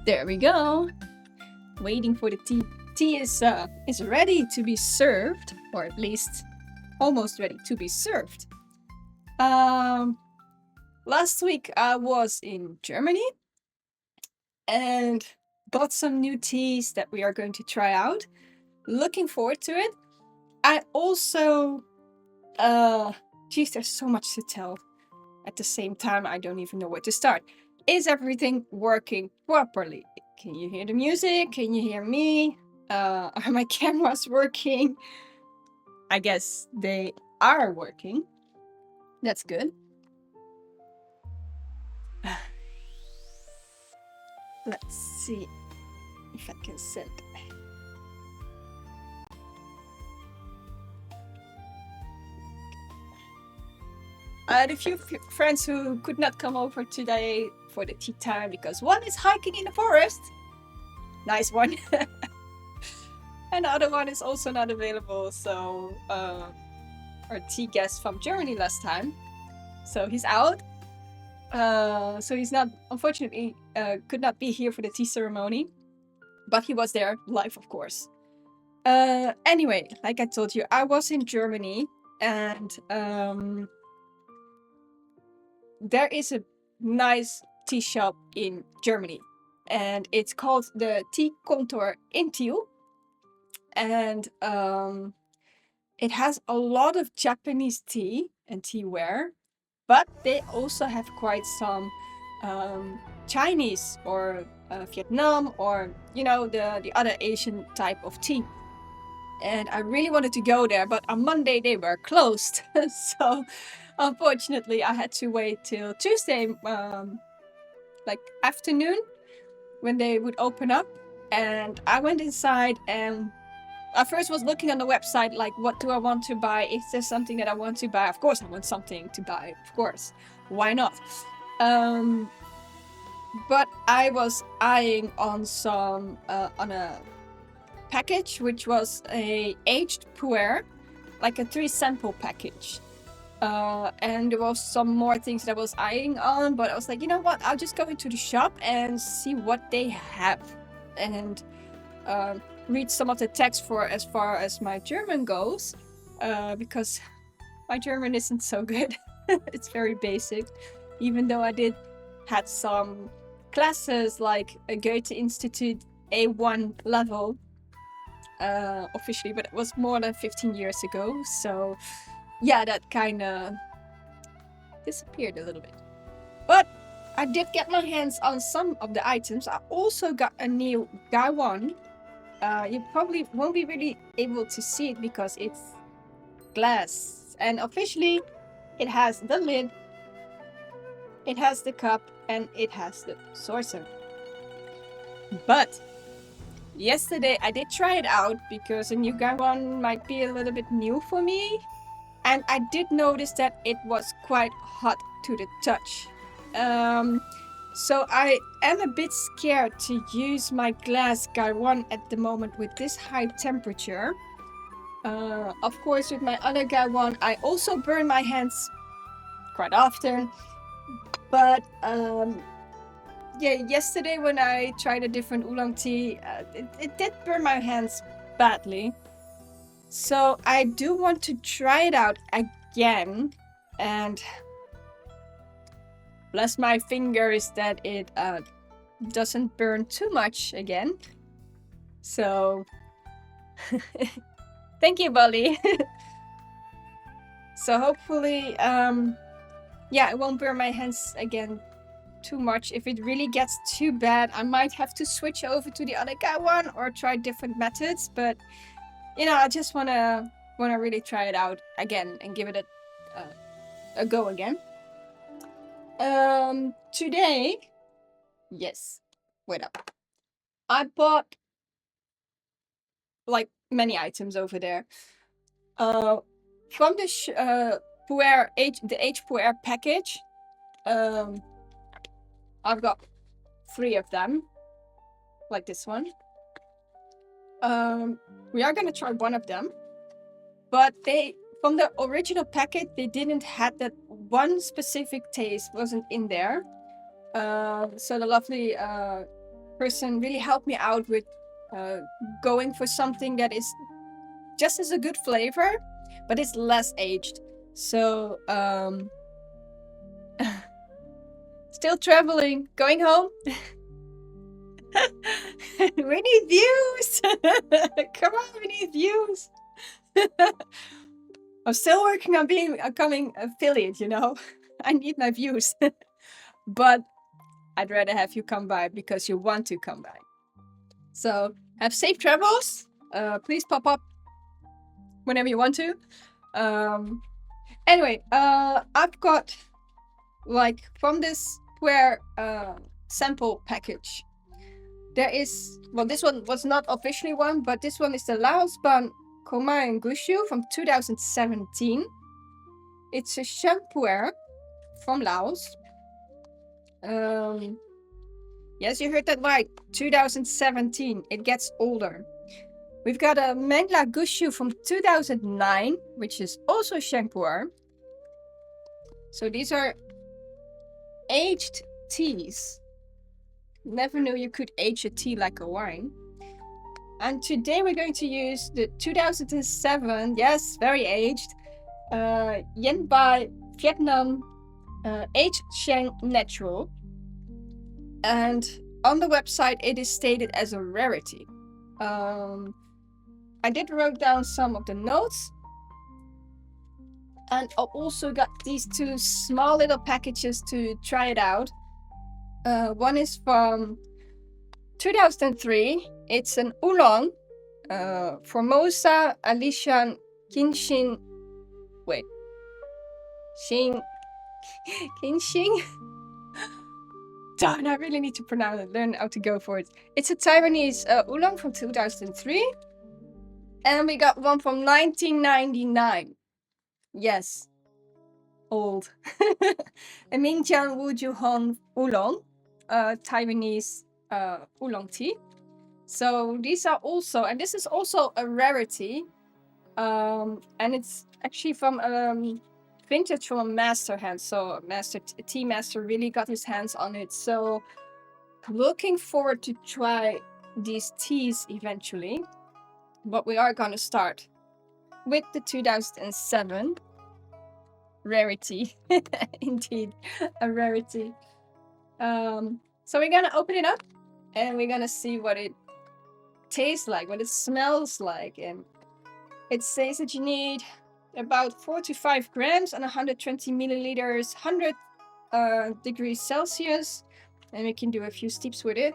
There we go. Waiting for the tea. Tea is ready to be served, or at least almost ready to be served. Last week I was in Germany and bought some new teas that we are going to try out. Looking forward to it. I also, geez, there's so much to tell. At the same time, I don't even know where to start. Is everything working properly? Can you hear the music? Can you hear me? Are my cameras working? I guess they are working. That's good. Let's see if I can send. The few friends who could not come over today for the tea time because one is hiking in the forest. Nice one. And the other one is also not available. So our tea guest from Germany last time. So he's out. So he's not, unfortunately, could not be here for the tea ceremony. But he was there live, of course. Anyway, like I told you, I was in Germany and there is a nice tea shop in Germany and it's called the Tee-Kontor Kiel. And it has a lot of Japanese tea and teaware, but they also have quite some Chinese or Vietnam or, you know, the other Asian type of tea. And I really wanted to go there, but on Monday they were closed. So unfortunately I had to wait till Tuesday, like afternoon, when they would open up. And I went inside and I first was looking on the website, like, what do I want to buy? Is there something that I want to buy? Of course I want something to buy, of course. Why not? But I was eyeing on some, on a package, which was a aged pu'er, like a 3 sample package. And there was some more things that I was eyeing on, but I was like, you know what? I'll just go into the shop and see what they have. And read some of the text for as far as my German goes, because my German isn't so good. It's very basic, even though I had some classes like a Goethe Institute A1 level officially, but it was more than 15 years ago. So yeah, that kind of disappeared a little bit. But I did get my hands on some of the items. I also got a new gaiwan. You probably won't be really able to see it because it's glass. And officially, it has the lid, it has the cup, and it has the saucer. But yesterday I did try it out because a new gaiwan might be a little bit new for me. And I did notice that it was quite hot to the touch. So I am a bit scared to use my glass gaiwan at the moment with this high temperature. Of course, with my other gaiwan, I also burn my hands quite often. But yeah, yesterday when I tried a different oolong tea, it did burn my hands badly. So I do want to try it out again, and bless my fingers that it doesn't burn too much again. So thank you, Bolly. So hopefully, yeah, it won't burn my hands again too much. If it really gets too bad, I might have to switch over to the other gaiwan or try different methods. But you know, I just wanna really try it out again and give it a go again. Today, yes, wait up. I bought like many items over there. From the Pu'er the H Pu'er package, I've got 3 of them, like this one. We are gonna try one of them, but from the original packet, they didn't have that one specific taste, wasn't in there. So the lovely person really helped me out with going for something that is just as a good flavor, but it's less aged. So still traveling, going home. We need views. Come on, we need views. I'm still working on becoming affiliate, you know. I need my views. But I'd rather have you come by because you want to come by. So have safe travels. Please pop up whenever you want to. Anyway, I've got like from this Pu'er sample package. There is, well, this one was not officially one, but this one is the Laos Ban Komang Gushu from 2017. It's a Sheng Pu'er from Laos. Yes, you heard that right. 2017. It gets older. We've got a Mengla Gushu from 2009, which is also Sheng Pu'er. So these are aged teas. Never knew you could age a tea like a wine. And today we're going to use the 2007, yes, very aged, Yen Bai Vietnam aged Sheng Natural. And on the website it is stated as a rarity. I did write down some of the notes. And I also got these two small little packages to try it out. One is from 2003. It's an oolong, Formosa Alishan Kinshin. Wait, Xing Kinshin. Darn, I really need to learn how to go for it. It's a Taiwanese oolong from 2003, and we got one from 1999. Yes, old. A Mingjiang Wujuhong oolong, Taiwanese oolong tea. So these are also, and this is also a rarity, and it's actually from vintage from a master hand. So a tea master really got his hands on it. So looking forward to try these teas eventually. But we are gonna start with the 2007 rarity. Indeed, a rarity. So we're gonna open it up and we're gonna see what it tastes like, what it smells like. And it says that you need about 4 to 5 grams and 120 milliliters, 100 degrees Celsius, and we can do a few steeps with it.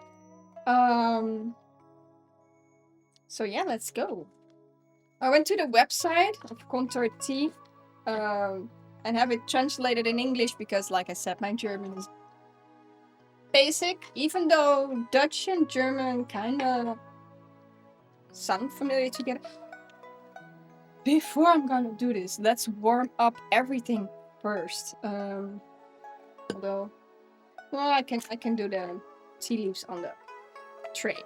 So yeah, let's go. I went to the website of Kontor Tea and have it translated in English because, like I said, my German is basic, even though Dutch and German kind of sound familiar together. Before I'm gonna do this, let's warm up everything first. Although, well, I can do the tea leaves on the tray.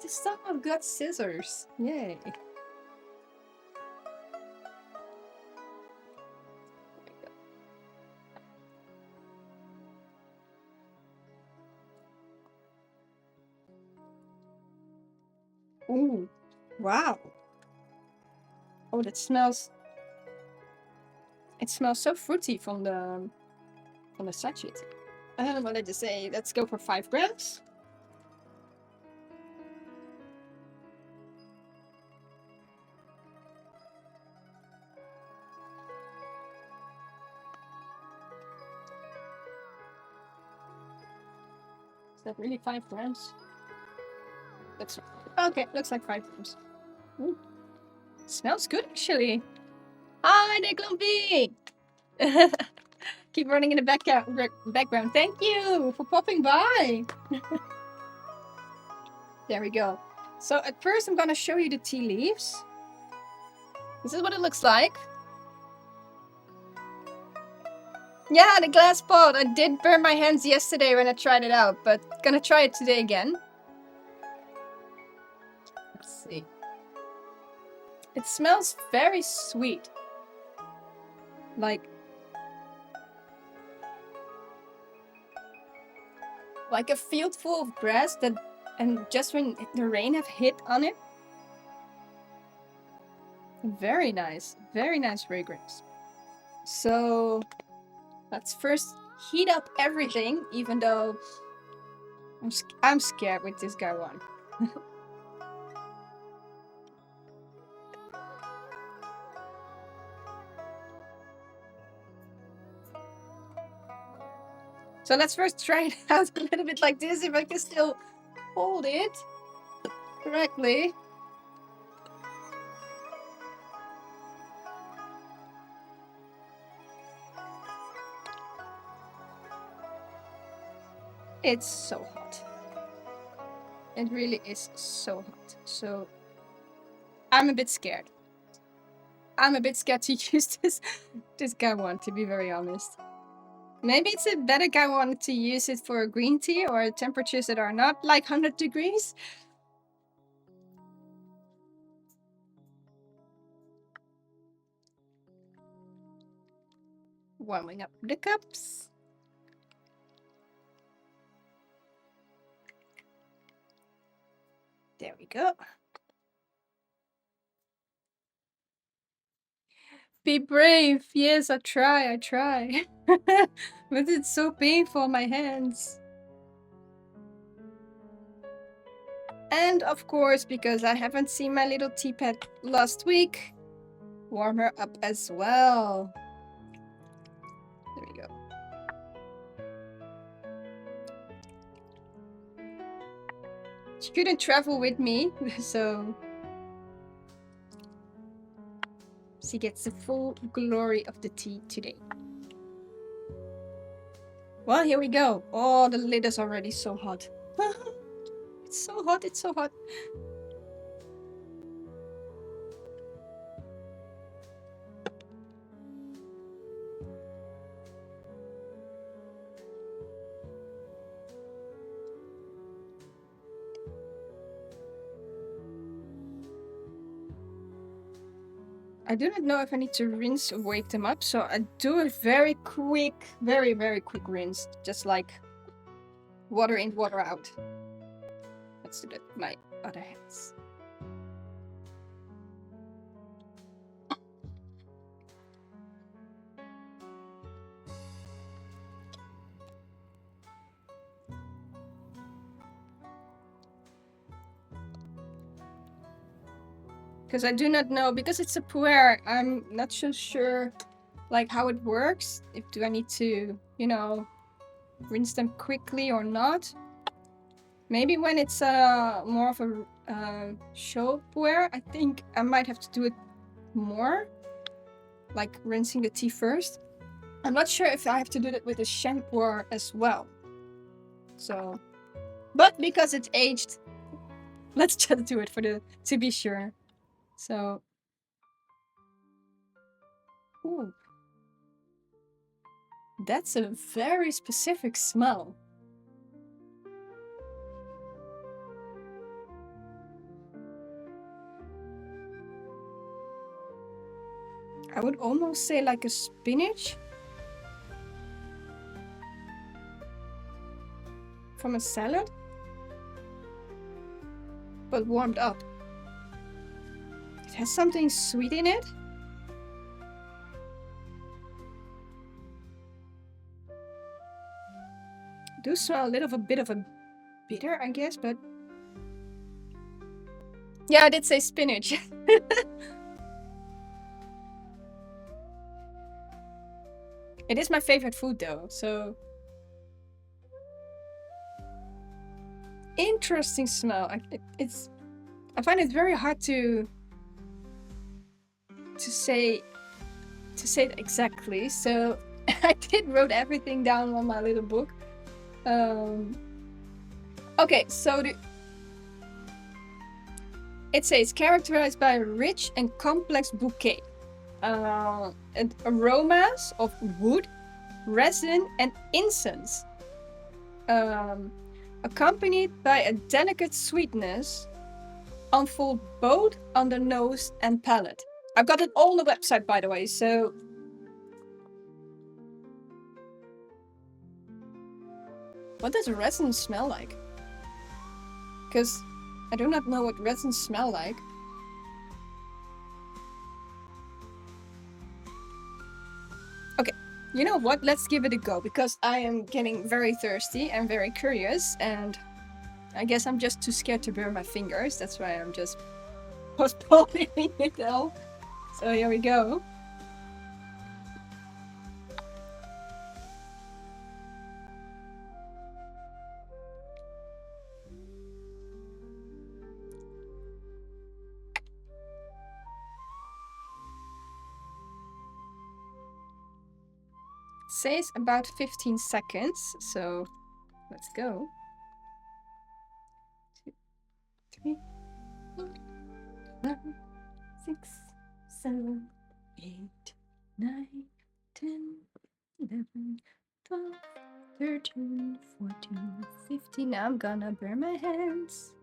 This time I've got scissors. Yay! Ooh, wow! Oh, that smells. It smells so fruity from the sachet. What did I just say? Let's go for 5 grams. Is that really 5 grams? Looks okay. Looks like 5 grams. Ooh. Smells good actually. Hi, Neglumpy! Keep running in the background. Thank you for popping by. There we go. So at first I'm gonna show you the tea leaves. This is what it looks like. Yeah, the glass pot. I did burn my hands yesterday when I tried it out, but gonna try it today again. Let's see. It smells very sweet. Like like a field full of grass that, and just when the rain have hit on it. Very nice fragrance. So let's first heat up everything, even though I'm scared with this gaiwan. So let's first try it out a little bit like this, if I can still hold it correctly. It's so hot. It really is so hot. So I'm a bit scared. I'm a bit scared to use this gaiwan, to be very honest. Maybe it's a better gaiwan to use it for green tea or temperatures that are not like 100 degrees. Warming up the cups. There we go. Be brave. Yes, I try. But it's so painful on my hands. And of course, because I haven't seen my little teapot last week, warm her up as well. There we go. She couldn't travel with me, so she gets the full glory of the tea today. Well, here we go. Oh, the lid is already so hot. It's so hot, it's so hot. I do not know if I need to rinse or wake them up, so I do a very quick, very quick rinse. Just like water in, water out. Let's do that with my other hands. Because I do not know, because it's a pu'er, I'm not so sure like how it works. Do I need to, you know, rinse them quickly or not? Maybe when it's more of a show pu'er, I think I might have to do it more, like rinsing the tea first. I'm not sure if I have to do that with the Sheng Pu'er as well. So, but because it's aged, let's just do it to be sure. So, ooh, that's a very specific smell. I would almost say like a spinach from a salad, but warmed up. It has something sweet in it. I do smell a little bit of a bitter, I guess, but yeah, I did say spinach. It is my favorite food though, so interesting smell. I find it very hard to say it exactly. So I did wrote everything down on my little book. Okay, so it says characterized by a rich and complex bouquet, and aromas of wood, resin, and incense, accompanied by a delicate sweetness, unfold both on the nose and palate. I've got it all on the website, by the way, so What does resin smell like? Because I do not know what resin smell like. Okay, you know what? Let's give it a go because I am getting very thirsty and very curious, and I guess I'm just too scared to burn my fingers. That's why I'm just postponing it all. So here we go. It says about 15 seconds, so let's go. 2, 3, 4, 5, 6, 7, 8, 9, 10, 11, 12, 13, 14, 15. Now I'm gonna burn my hands.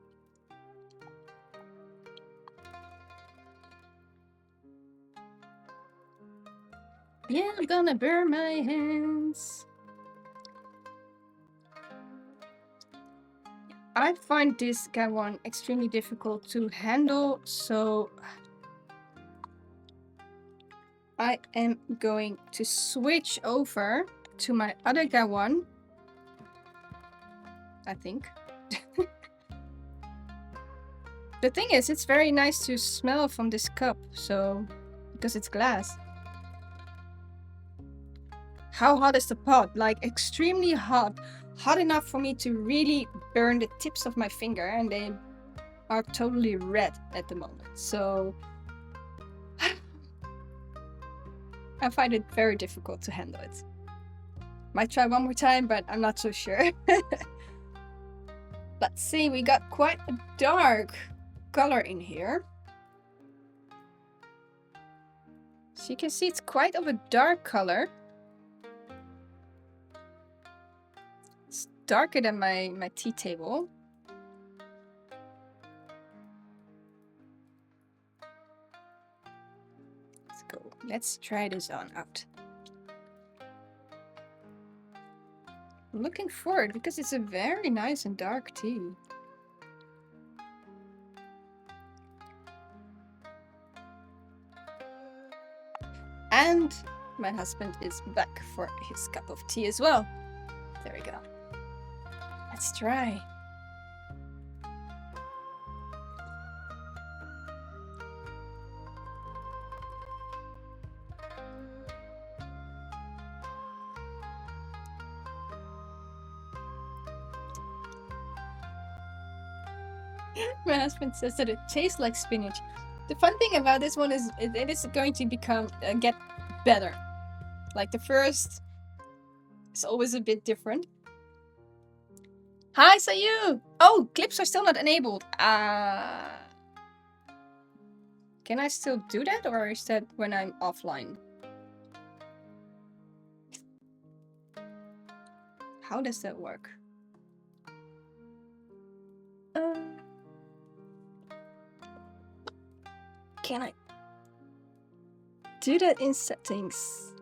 Yeah, I'm gonna burn my hands. I find this gaiwan extremely difficult to handle, so I am going to switch over to my other gaiwan, I think. The thing is, it's very nice to smell from this cup, so because it's glass. How hot is the pot? Like extremely hot. Hot enough for me to really burn the tips of my finger, and they are totally red at the moment. So I find it very difficult to handle it. Might try one more time, but I'm not so sure. Let's see, we got quite a dark color in here. So you can see it's quite of a dark color. It's darker than my tea table. Let's go. Let's try this on out. I'm looking forward because it's a very nice and dark tea. And my husband is back for his cup of tea as well. There we go. Let's try. My husband says that it tastes like spinach. The fun thing about this one is it is going to become get better. Like the first is always a bit different. Hi, Sayu! Oh, clips are still not enabled. Can I still do that, or is that when I'm offline? How does that work? Can I do that in settings?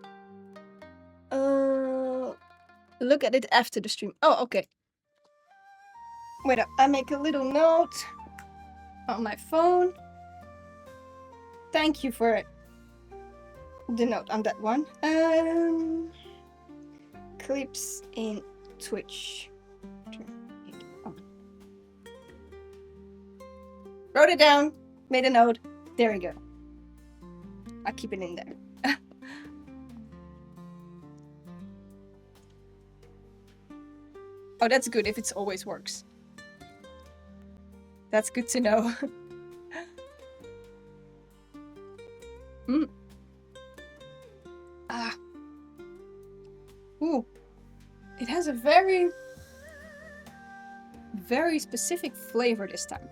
Look at it after the stream. Oh, okay. Wait up, I make a little note on my phone. Thank you for the note on that one. Clips in Twitch. Turn it on. Wrote it down, made a note. There we go. I'll keep it in there. Oh, that's good if it always works. That's good to know. Ooh. It has a very, very specific flavor this time.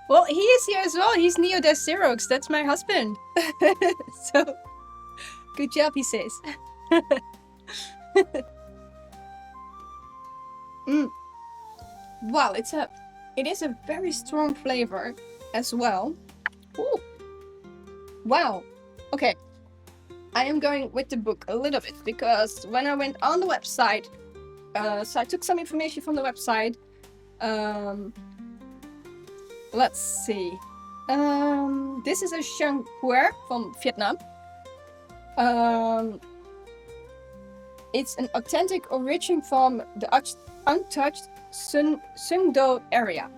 Well, he is here as well. He's Neo Des Xerox. That's my husband. So, good job, he says. Wow, it is a very strong flavor as well. Ooh. Wow. Okay. I am going with the book a little bit because when I went on the website, so I took some information from the website. Let's see. This is a Sheng Pu'er from Vietnam. It's an authentic origin from the untouched Sung Do area.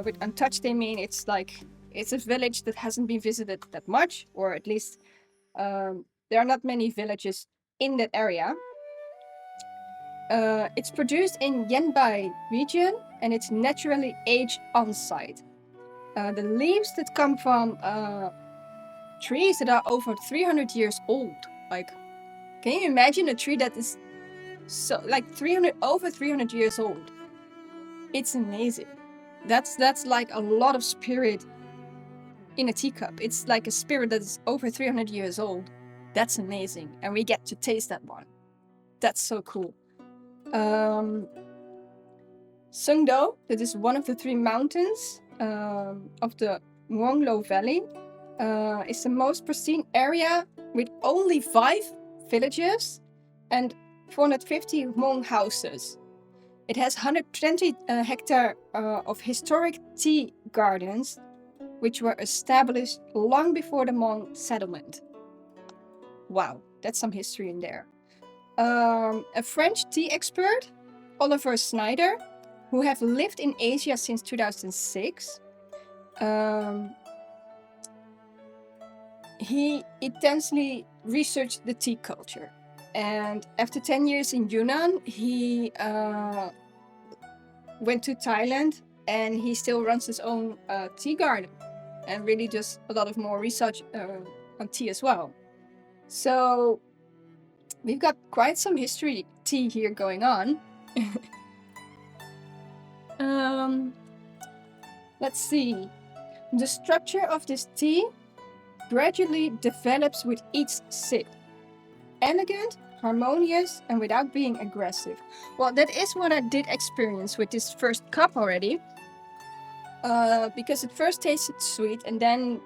With untouched, they mean it's a village that hasn't been visited that much, or at least there are not many villages in that area. It's produced in Yanbai region and it's naturally aged on site. The leaves that come from trees that are over 300 years old. Like, can you imagine a tree that is so like over 300 years old? It's amazing. That's like a lot of spirit in a teacup. It's like a spirit that is over 300 years old. That's amazing, and we get to taste that one. That's so cool. Sungdo, that is one of the 3 mountains of the Muonglo Valley, is the most pristine area with only 5 villages and 450 Hmong houses. It has 120 hectares of historic tea gardens, which were established long before the Hmong settlement. Wow, that's some history in there. A French tea expert, Oliver Snyder, who have lived in Asia since 2006. He intensely researched the tea culture. And after 10 years in Yunnan, he went to Thailand and he still runs his own tea garden and really does a lot of more research on tea as well. So we've got quite some history tea here going on. Let's see. The structure of this tea gradually develops with each sip. Elegant, harmonious, and without being aggressive. Well, that is what I did experience with this first cup already. Because it first tasted sweet and then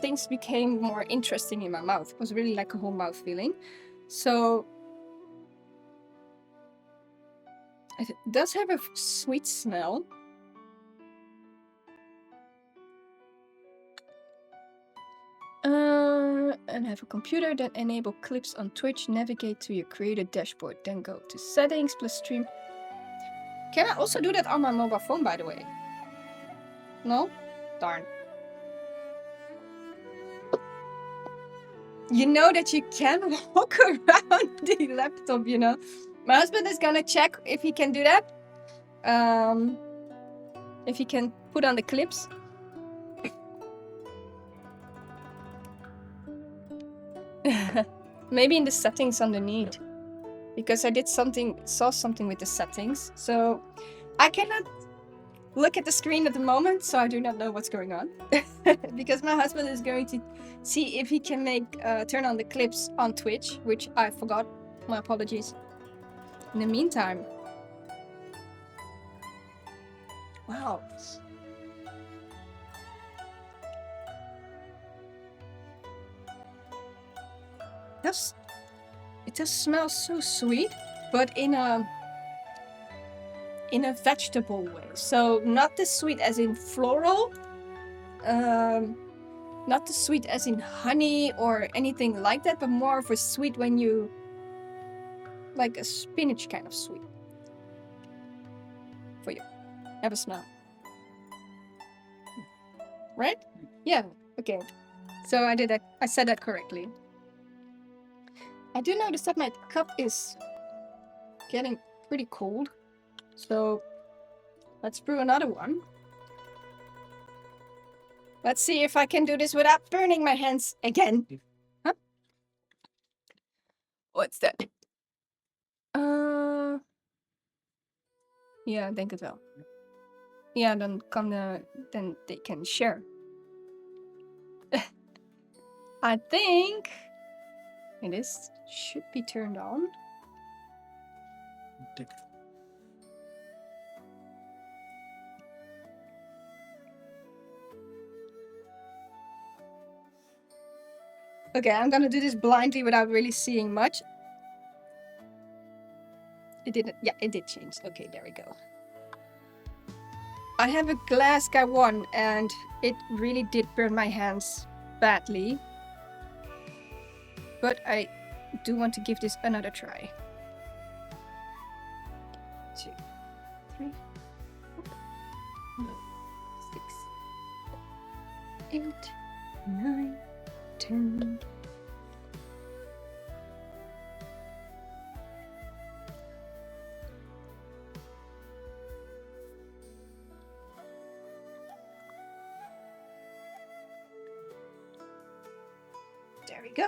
things became more interesting in my mouth. It was really like a whole mouth feeling. So it does have a sweet smell. And have a computer that enable clips on Twitch, navigate to your created dashboard, then go to settings plus stream. Can I also do that on my mobile phone, by the way? No? Darn. You know that you can walk around the laptop, you know? My husband is gonna check if he can do that. If he can put on the clips. Maybe in the settings underneath. Because I saw something with the settings. So I cannot look at the screen at the moment, so I do not know what's going on. Because my husband is going to see if he can turn on the clips on Twitch, which I forgot. My apologies. In the meantime. Wow. It does smell so sweet, but in a vegetable way. So not the sweet as in floral, not the sweet as in honey or anything like that, but more of a sweet when you like a spinach kind of sweet. For you. Have a smell. Right? Yeah, okay. So I said that correctly. I do notice that my cup is getting pretty cold. So let's brew another one. Let's see if I can do this without burning my hands again. Huh? What's that? Ja, denk het wel. Ja, dan they can share. I think it should be turned on. Okay, I'm gonna do this blindly without really seeing much. It didn't, yeah, it did change. Okay, there we go. I have a glass gaiwan and it really did burn my hands badly. But I do want to give this another try. 2, 3, 4, 6, 8, 9, 10. There we go.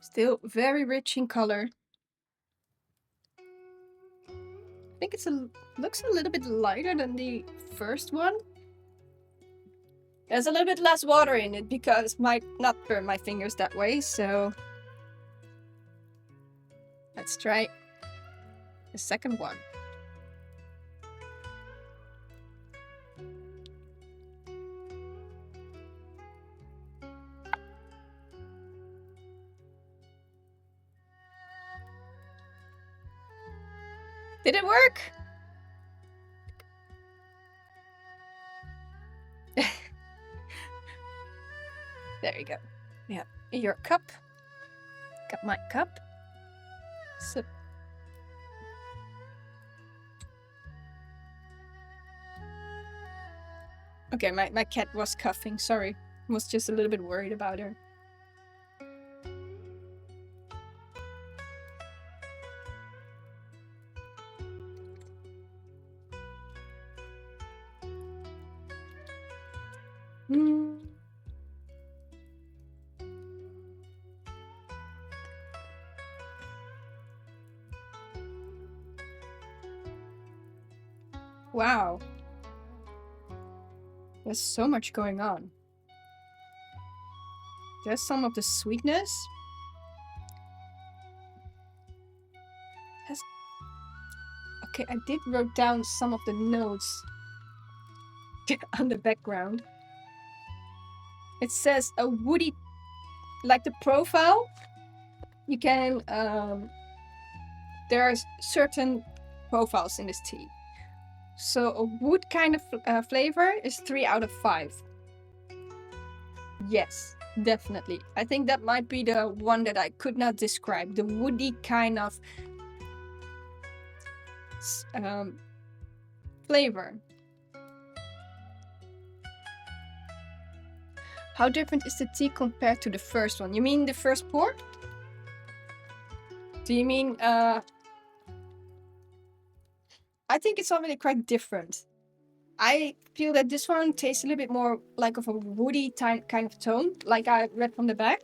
Still very rich in color. I think it looks a little bit lighter than the first one. There's a little bit less water in it because it might not burn my fingers that way, so let's try the second one. Did it work? There you go. Yeah, your cup. Got my cup. So okay, my cat was coughing, sorry. I was just a little bit worried about her. Wow. There's so much going on. There's some of the sweetness. Okay, I did wrote down some of the notes on the background. It says a woody, like the profile, you can, there are certain profiles in this tea. So a wood kind of flavor is 3 out of 5. Yes, definitely. I think that might be the one that I could not describe. The woody kind of flavor. How different is the tea compared to the first one? You mean the first pour? Do you mean... I think it's already quite different. I feel that this one tastes a little bit more like of a woody kind of tone, like I read from the back.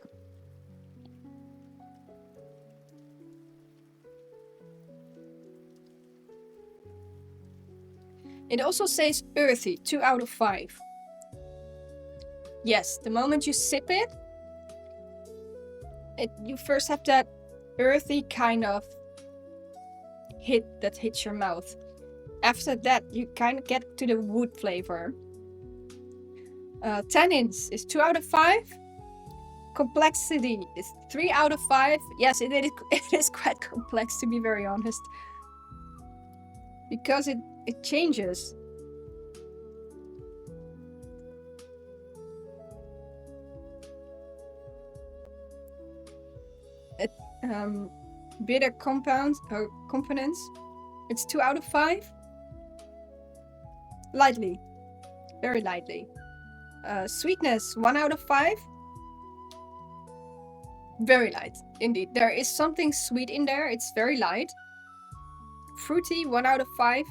It also says earthy, 2 out of 5. Yes, the moment you sip it, you first have that earthy kind of hit that hits your mouth. After that, you kind of get to the wood flavor. Tannins is 2 out of 5. Complexity is 3 out of 5. Yes, it is quite complex, to be very honest. Because it changes. Bitter compounds or components, it's 2 out of 5. Lightly, very lightly. Sweetness, 1 out of 5. Very light, indeed. There is something sweet in there. It's very light. Fruity, 1 out of 5.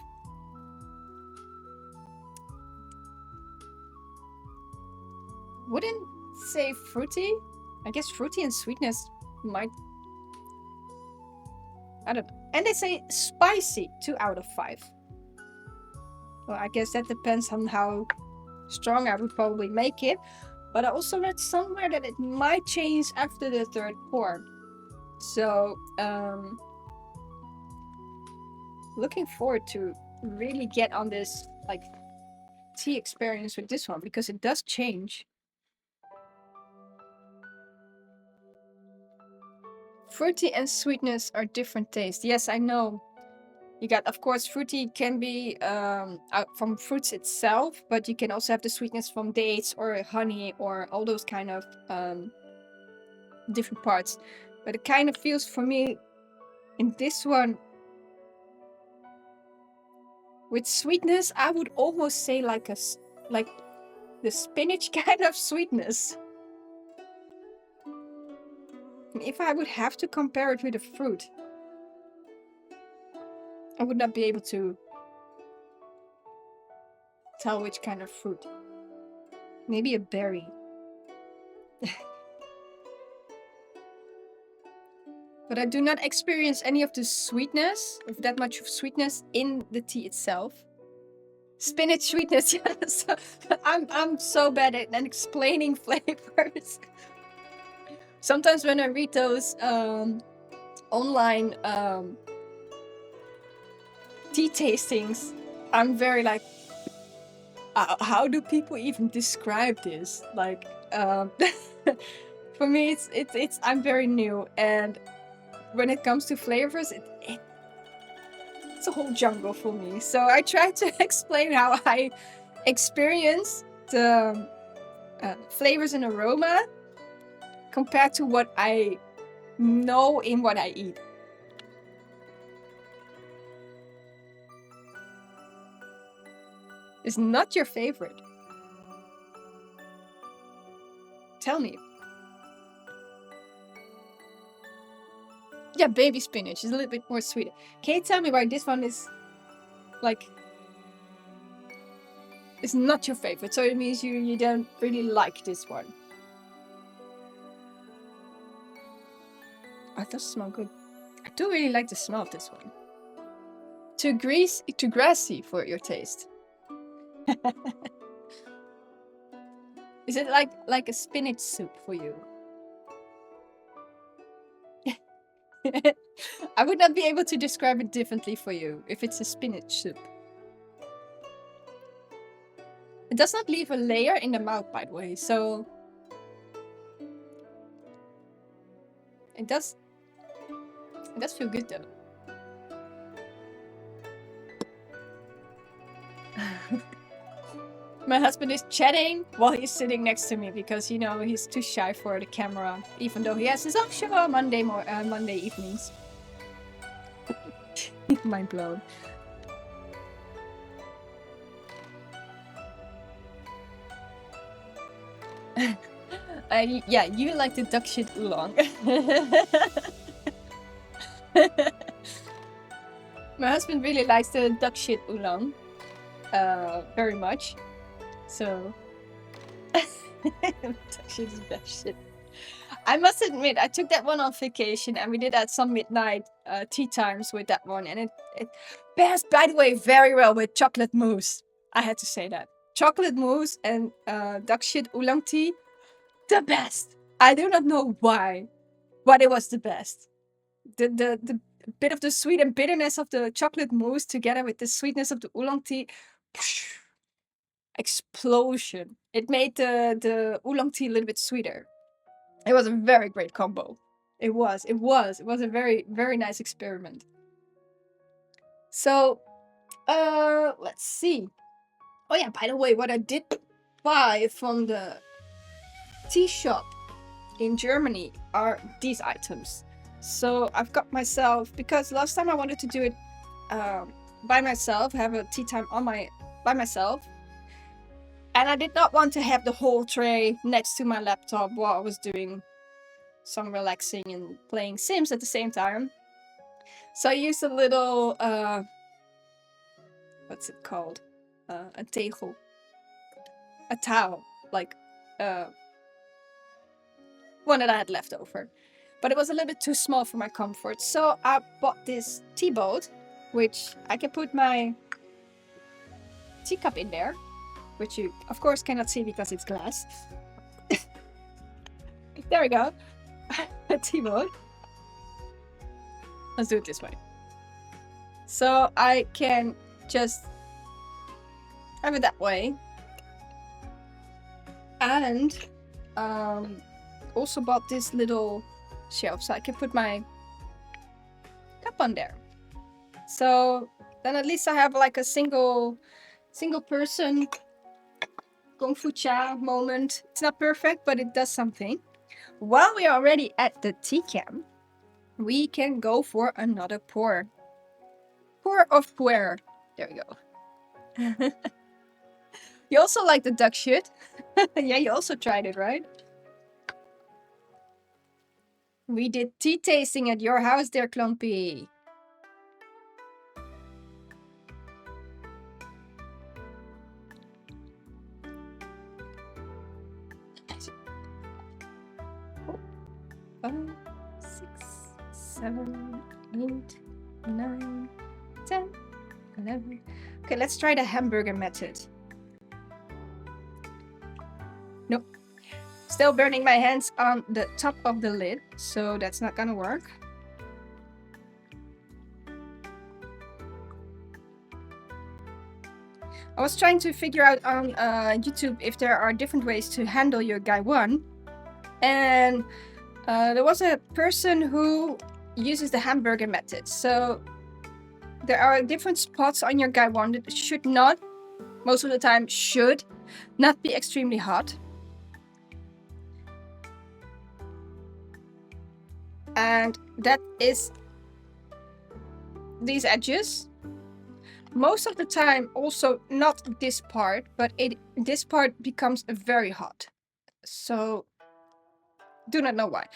Wouldn't say fruity. I guess fruity and sweetness might... I don't know. And they say spicy, 2 out of 5. Well, I guess that depends on how strong I would probably make it. But I also read somewhere that it might change after the third pour. So, looking forward to really get on this like tea experience with this one because it does change. Fruity and sweetness are different tastes. Yes, I know. You got, of course, fruity can be out from fruits itself, but you can also have the sweetness from dates or honey or all those kind of different parts. But it kind of feels for me in this one with sweetness, I would almost say like the spinach kind of sweetness. And if I would have to compare it with a fruit, I would not be able to tell which kind of fruit. Maybe a berry. But I do not experience any of the sweetness, of that much of sweetness in the tea itself. Spinach sweetness, yes. I'm so bad at explaining flavors. Sometimes when I read those online tea tastings, I'm very like, how do people even describe this? Like, for me, it's I'm very new, and when it comes to flavors, it's a whole jungle for me. So I try to explain how I experience the flavors and aroma compared to what I know in what I eat. Is not your favorite? Tell me. Yeah, baby spinach is a little bit more sweet. Can you tell me why this one is like it's not your favorite? So it means you don't really like this one. Oh, it does smell good. I do really like the smell of this one. Too grassy for your taste. Is it like a spinach soup for you? I would not be able to describe it differently for you if it's a spinach soup. It does not leave a layer in the mouth, by the way, so it does feel good though. My husband is chatting while he's sitting next to me because, you know, he's too shy for the camera, even though he has his own show on Monday evenings. Mind blown. Yeah, you like the duck shit oolong. My husband really likes the duck shit oolong very much. So duck shit is best shit. I must admit, I took that one on vacation and we did at some midnight tea times with that one, and it pairs, by the way, very well with chocolate mousse. I had to say that. Chocolate mousse and duck shit oolong tea, the best. I do not know why, but it was the best. The bit of the sweet and bitterness of the chocolate mousse together with the sweetness of the oolong tea, explosion. It made the oolong tea a little bit sweeter. It was a very great combo. It was a very, very nice experiment. So, let's see. Oh yeah, by the way, what I did buy from the tea shop in Germany are these items. So I've got myself, because last time I wanted to do it by myself, have a tea time by myself. And I did not want to have the whole tray next to my laptop while I was doing some relaxing and playing Sims at the same time. So I used a little, what's it called? A tegel. A towel. Like, one that I had left over. But it was a little bit too small for my comfort. So I bought this tea boat, which I can put my teacup in there, which you, of course, cannot see because it's glass. There we go. A tea boat. Let's do it this way. So I can just have it that way. And also bought this little shelf so I can put my cup on there. So then at least I have like a single person Kung Fu Cha moment. It's not perfect, but it does something. While we are already at the tea can, we can go for another pour. Pour of pu'er. There we go. You also like the duck shit? Yeah, you also tried it, right? We did tea tasting at your house there, Klumpy. Five, 6, 7, 8, 9, 10, 11. Okay, let's try the hamburger method. Nope. Still burning my hands on the top of the lid, so that's not gonna work. I was trying to figure out on YouTube if there are different ways to handle your gaiwan, and there was a person who uses the hamburger method. So there are different spots on your gaiwan that should not, most of the time, should not be extremely hot. And that is these edges. Most of the time, also not this part, but this part becomes very hot. So do not know why.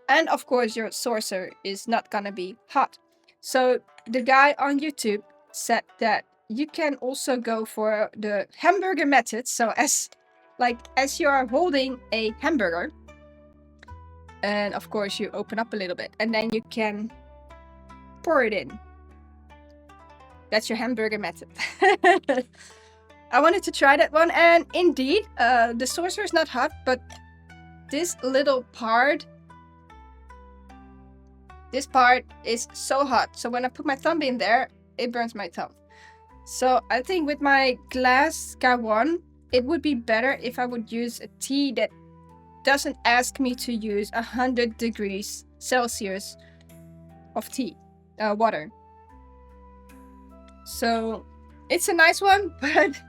And of course, your saucer is not gonna be hot. So the guy on YouTube said that you can also go for the hamburger method. So as you are holding a hamburger, and of course you open up a little bit, and then you can pour it in. That's your hamburger method. I wanted to try that one, and indeed, the saucer is not hot, but this little part, this part is so hot. So when I put my thumb in there, it burns my thumb. So I think with my glass gaiwan, it would be better if I would use a tea that doesn't ask me to use 100 degrees Celsius of tea, water. So it's a nice one, but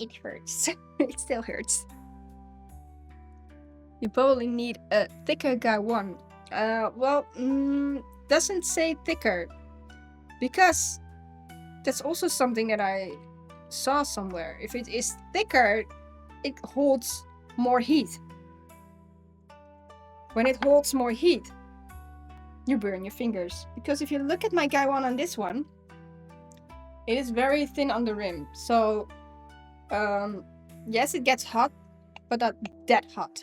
it hurts. It still hurts. You probably need a thicker gaiwan. Well, doesn't say thicker, because that's also something that I saw somewhere. If it is thicker, it holds more heat. When it holds more heat, you burn your fingers. Because if you look at my gaiwan on this one, it is very thin on the rim. So, yes, it gets hot, but not that hot.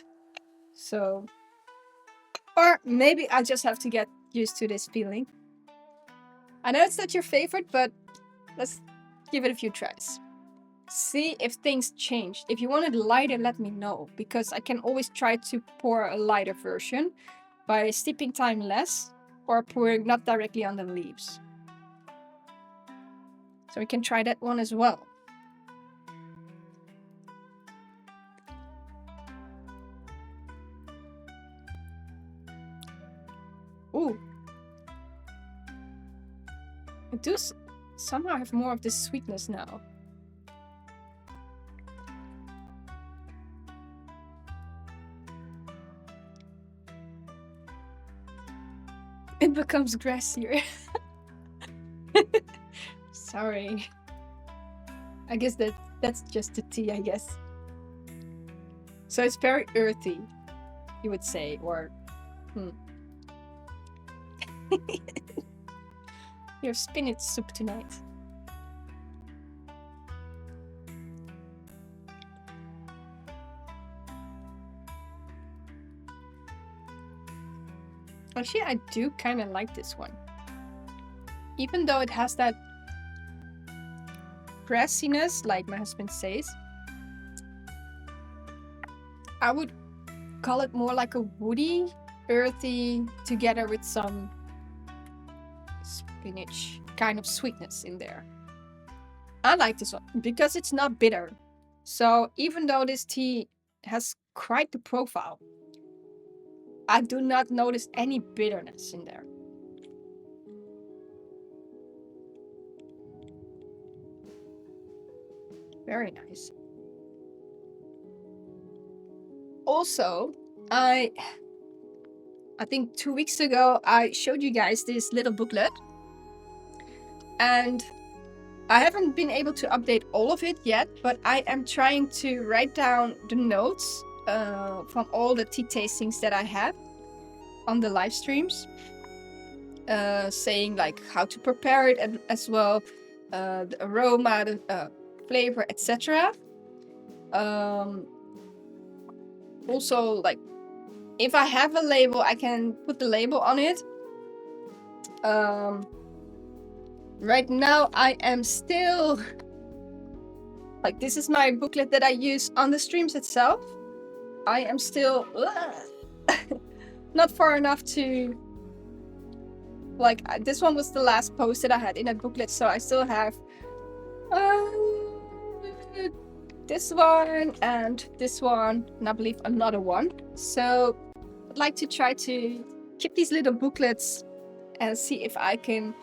So, or maybe I just have to get used to this feeling. I know it's not your favorite, but let's give it a few tries. See if things change. If you want it lighter, let me know, because I can always try to pour a lighter version by steeping time less or pouring not directly on the leaves. So we can try that one as well. Ooh. I do somehow have more of this sweetness now. It becomes grassier. Sorry. I guess that's just the tea, I guess. So it's very earthy, you would say, or You have spinach soup tonight. Actually, I do kind of like this one. Even though it has that grassiness, like my husband says, I would call it more like a woody, earthy, together with some spinach kind of sweetness in there. I like this one because it's not bitter. So even though this tea has quite the profile, I do not notice any bitterness in there. Very nice. Also, I think 2 weeks ago, I showed you guys this little booklet. And I haven't been able to update all of it yet, but I am trying to write down the notes from all the tea tastings that I have on the live streams. Saying like how to prepare it as well, the aroma, the flavor, etc. Also, like, if I have a label, I can put the label on it. Right now, I am still... Like, this is my booklet that I use on the streams itself. I am still... not far enough to... Like, this one was the last post that I had in that booklet, so I still have... this one and this one, and I believe another one. So I'd like to try to keep these little booklets and see if I can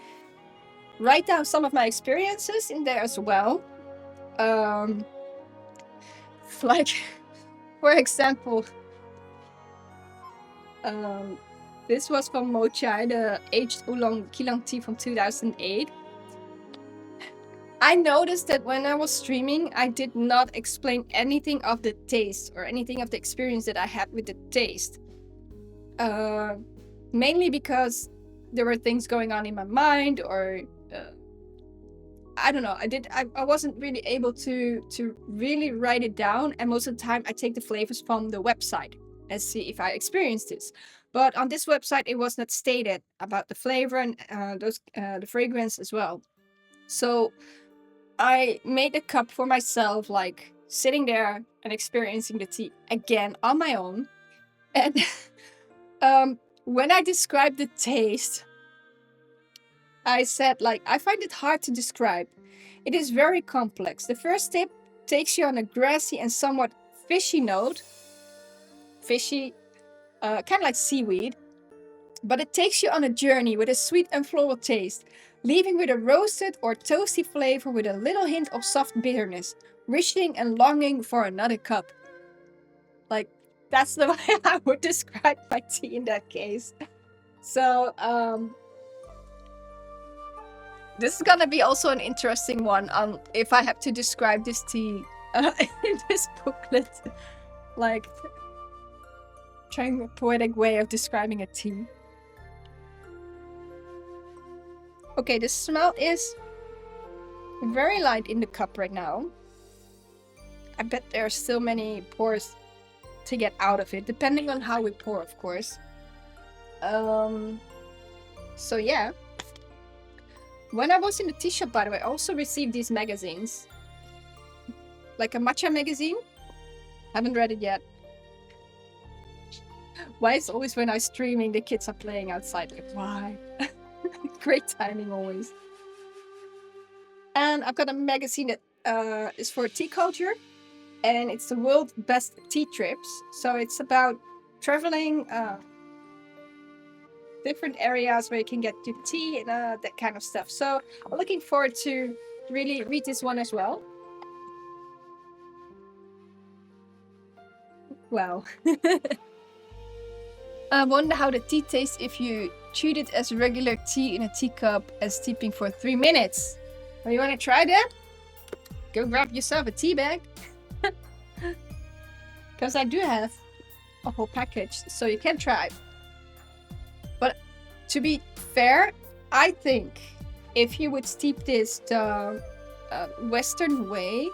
write down some of my experiences in there as well. Like, for example, this was from Mochai, the aged oolong Kilang tea from 2008. I noticed that when I was streaming, I did not explain anything of the taste or anything of the experience that I had with the taste. Mainly because there were things going on in my mind, or I don't know. I wasn't really able to really write it down, and most of the time I take the flavors from the website and see if I experienced this. But on this website, it was not stated about the flavor and the fragrance as well. So I made a cup for myself, like sitting there and experiencing the tea again on my own. And when I described the taste, I said, like, I find it hard to describe. It is very complex. The first step takes you on a grassy and somewhat fishy note. Fishy, kind of like seaweed. But it takes you on a journey with a sweet and floral taste, leaving with a roasted or toasty flavor with a little hint of soft bitterness, wishing and longing for another cup. Like, that's the way I would describe my tea in that case. So, this is gonna be also an interesting one on if I have to describe this tea in this booklet. Like, trying a poetic way of describing a tea. Okay, the smell is very light in the cup right now. I bet there are still many pores to get out of it, depending on how we pour, of course. So yeah. When I was in the tea shop, by the way, I also received these magazines. Like a matcha magazine. Haven't read it yet. Why is always when I'm streaming, the kids are playing outside? Like, why? Great timing always. And I've got a magazine that is for tea culture. And it's the world's best tea trips. So it's about traveling different areas where you can get your tea and that kind of stuff. So I'm looking forward to really read this one as well. Wow. I wonder how the tea tastes if you treat it as regular tea in a teacup and steeping for 3 minutes. Well, you want to try that? Go grab yourself a tea bag. Because I do have a whole package, so you can try. But to be fair, I think if you would steep this the Western way,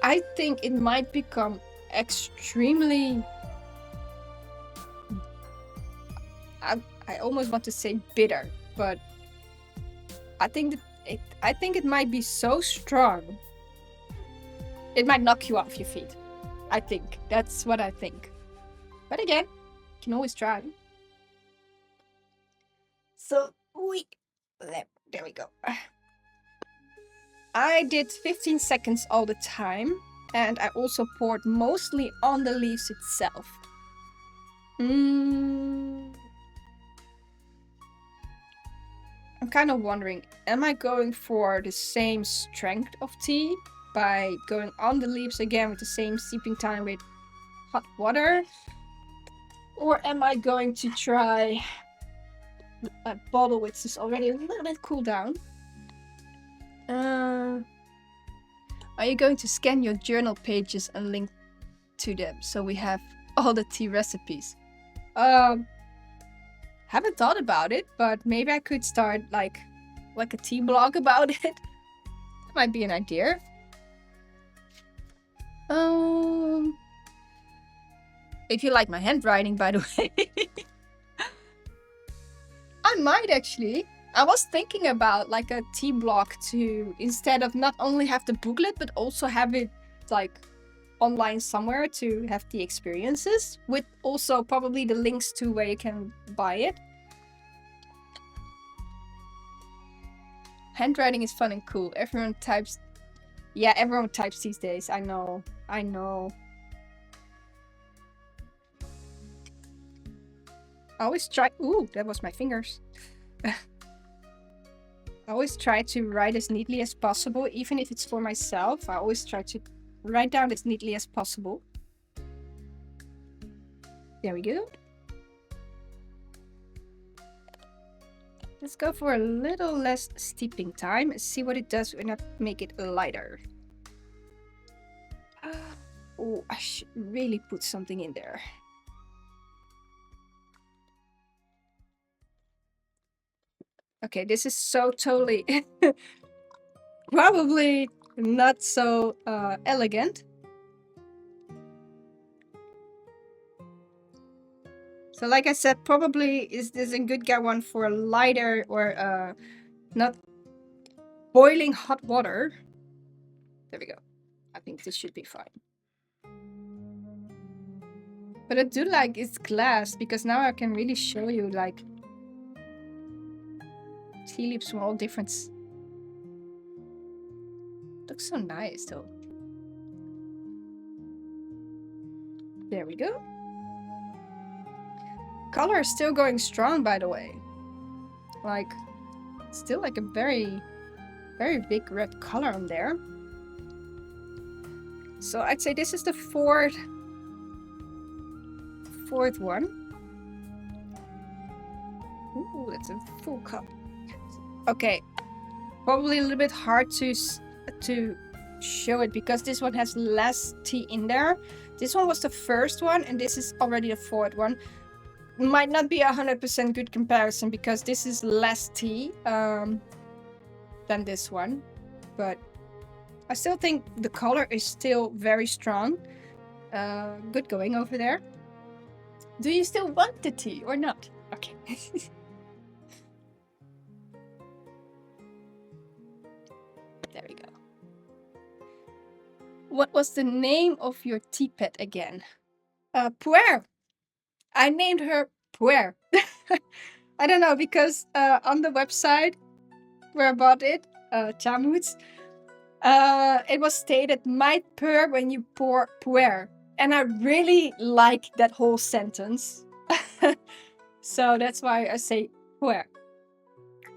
I think it might become extremely... I almost want to say bitter, but I think it might be so strong, it might knock you off your feet. I think that's what I think. But again, you can always try. So there we go. I did 15 seconds all the time, and I also poured mostly on the leaves itself. I'm kind of wondering, am I going for the same strength of tea by going on the leaves again with the same steeping time with hot water? Or am I going to try a bottle which is already a little bit cooled down? Are you going to scan your journal pages and link to them so we have all the tea recipes? Haven't thought about it, but maybe I could start like a tea blog about it. That might be an idea. If you like my handwriting, by the way. I might actually. I was thinking about like a tea blog to, instead of not only have the booklet, but also have it like online somewhere to have the experiences, with also probably the links to where you can buy it. Handwriting is fun and cool. Everyone types. Yeah, everyone types these days. I know. I always try. Ooh, that was my fingers. I always try to write as neatly as possible, even if it's for myself. I always try to write down as neatly as possible. There we go. Let's go for a little less steeping time and see what it does when I make it lighter. Oh, I should really put something in there. Okay, this is so totally probably not so elegant. So like I said, probably is this a good gaiwan for a lighter or not boiling hot water. There we go. I think this should be fine. But I do like it's glass, because now I can really show you like tea leaves from all different. Looks so nice though. There we go. Color is still going strong, by the way. Like, still like a very, very big red color on there. So I'd say this is the fourth one. Ooh, that's a full cup. Okay, probably a little bit hard to show it because this one has less tea in there. This one was the first one, and this is already the fourth one. Might not be 100% good comparison because this is less tea than this one, but I still think the color is still very strong. Good going over there. Do you still want the tea or not? Okay. There we go. What was the name of your tea pet again? Pu'er. I named her Pu'er. I don't know, because on the website where I bought it, Chamoots, it was stated, might purr when you pour pu'er. And I really like that whole sentence. So that's why I say pu'er.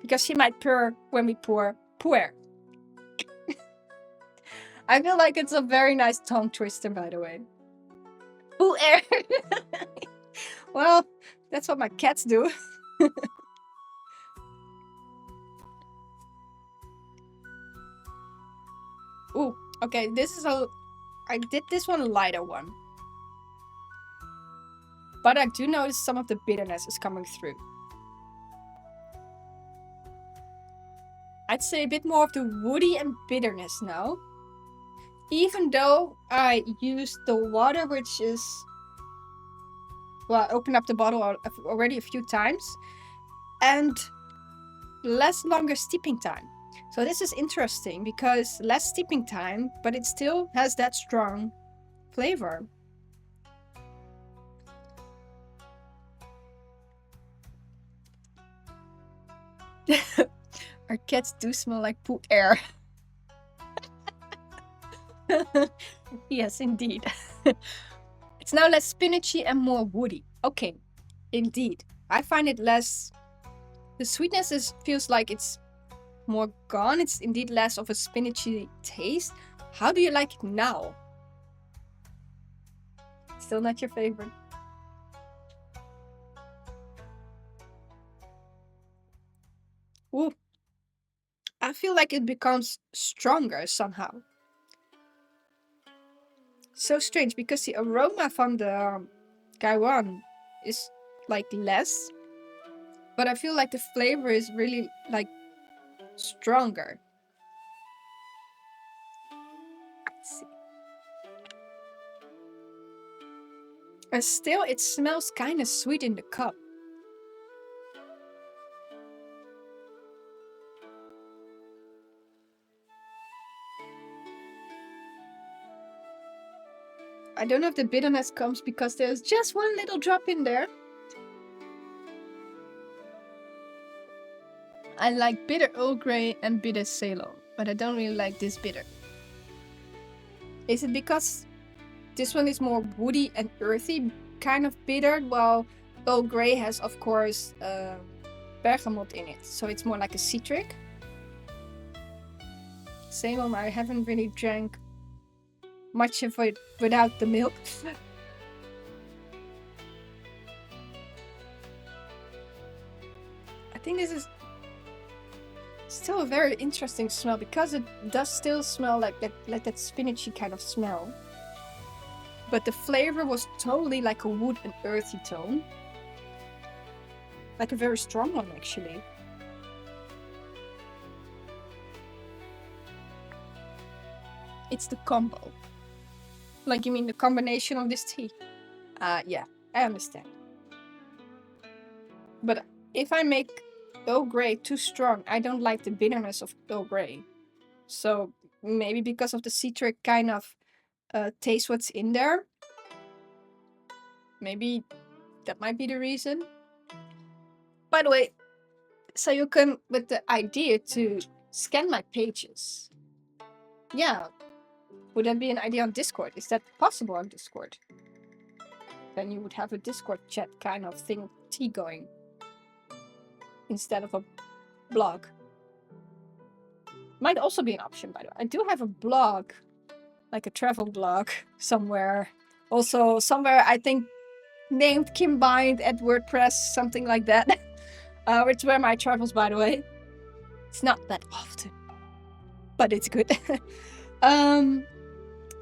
Because she might purr when we pour pu'er. I feel like it's a very nice tongue twister, by the way. Pu'er. Well, that's what my cats do. Ooh, okay, this is I did this one a lighter one. But I do notice some of the bitterness is coming through. I'd say a bit more of the woody and bitterness now. Even though I used the water, which is... Well, I opened up the bottle already a few times. And longer steeping time. So this is interesting because less steeping time, but it still has that strong flavor. Our cats do smell like Pu'er. Yes, indeed. It's now less spinachy and more woody. Okay, indeed. I find it less... The sweetness feels like it's more gone. It's indeed less of a spinachy taste. How do you like it now? Still not your favorite? Ooh. I feel like it becomes stronger somehow. So strange, because the aroma from the gaiwan is like less, but I feel like the flavor is really like stronger. Let's see. And still it smells kind of sweet in the cup. I don't know if the bitterness comes because there's just one little drop in there. I like bitter Earl Grey and bitter Ceylon, but I don't really like this bitter. Is it because this one is more woody and earthy, kind of bitter, while Earl Grey has, of course, bergamot in it, so it's more like a citric. Ceylon, I haven't really drank much of it without the milk. I think this is still a very interesting smell because it does still smell like that spinachy kind of smell. But the flavor was totally like a wood and earthy tone. Like a very strong one, actually. It's the combo. Like, you mean the combination of this tea? Yeah, I understand. But if I make Earl Grey too strong, I don't like the bitterness of Earl Grey. So maybe because of the citric kind of taste what's in there. Maybe that might be the reason. By the way, so you come with the idea to scan my pages. Yeah. Would that be an idea on Discord? Is that possible on Discord? Then you would have a Discord chat kind of thing, tea going. Instead of a blog. Might also be an option, by the way. I do have a blog. Like a travel blog somewhere. Also somewhere, I think, named Combined at WordPress, something like that. It's where my travels, by the way. It's not that often, but it's good.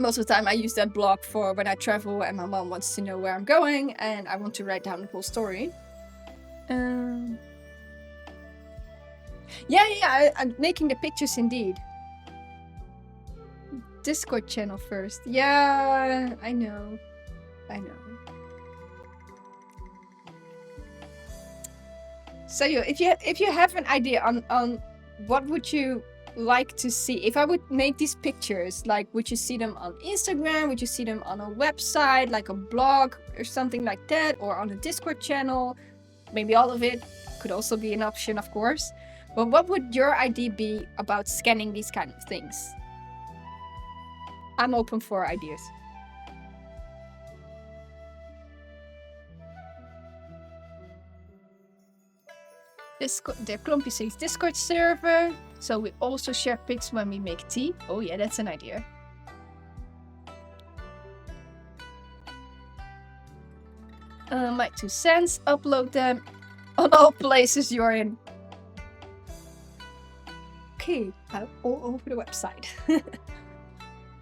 Most of the time I use that blog for when I travel and my mom wants to know where I'm going and I want to write down the whole story. Yeah, I'm making the pictures indeed. Discord channel first. Yeah, I know. So if you have an idea on what would you like to see, if I would make these pictures, like would you see them on Instagram, would you see them on a website, like a blog or something like that, or on a Discord channel? Maybe all of it could also be an option, of course. But what would your idea be about scanning these kind of things? I'm open for ideas. The Klompie says Discord server, so we also share pics when we make tea. Oh yeah, that's an idea. My 2 cents, upload them on all places you're in. Okay, all over the website.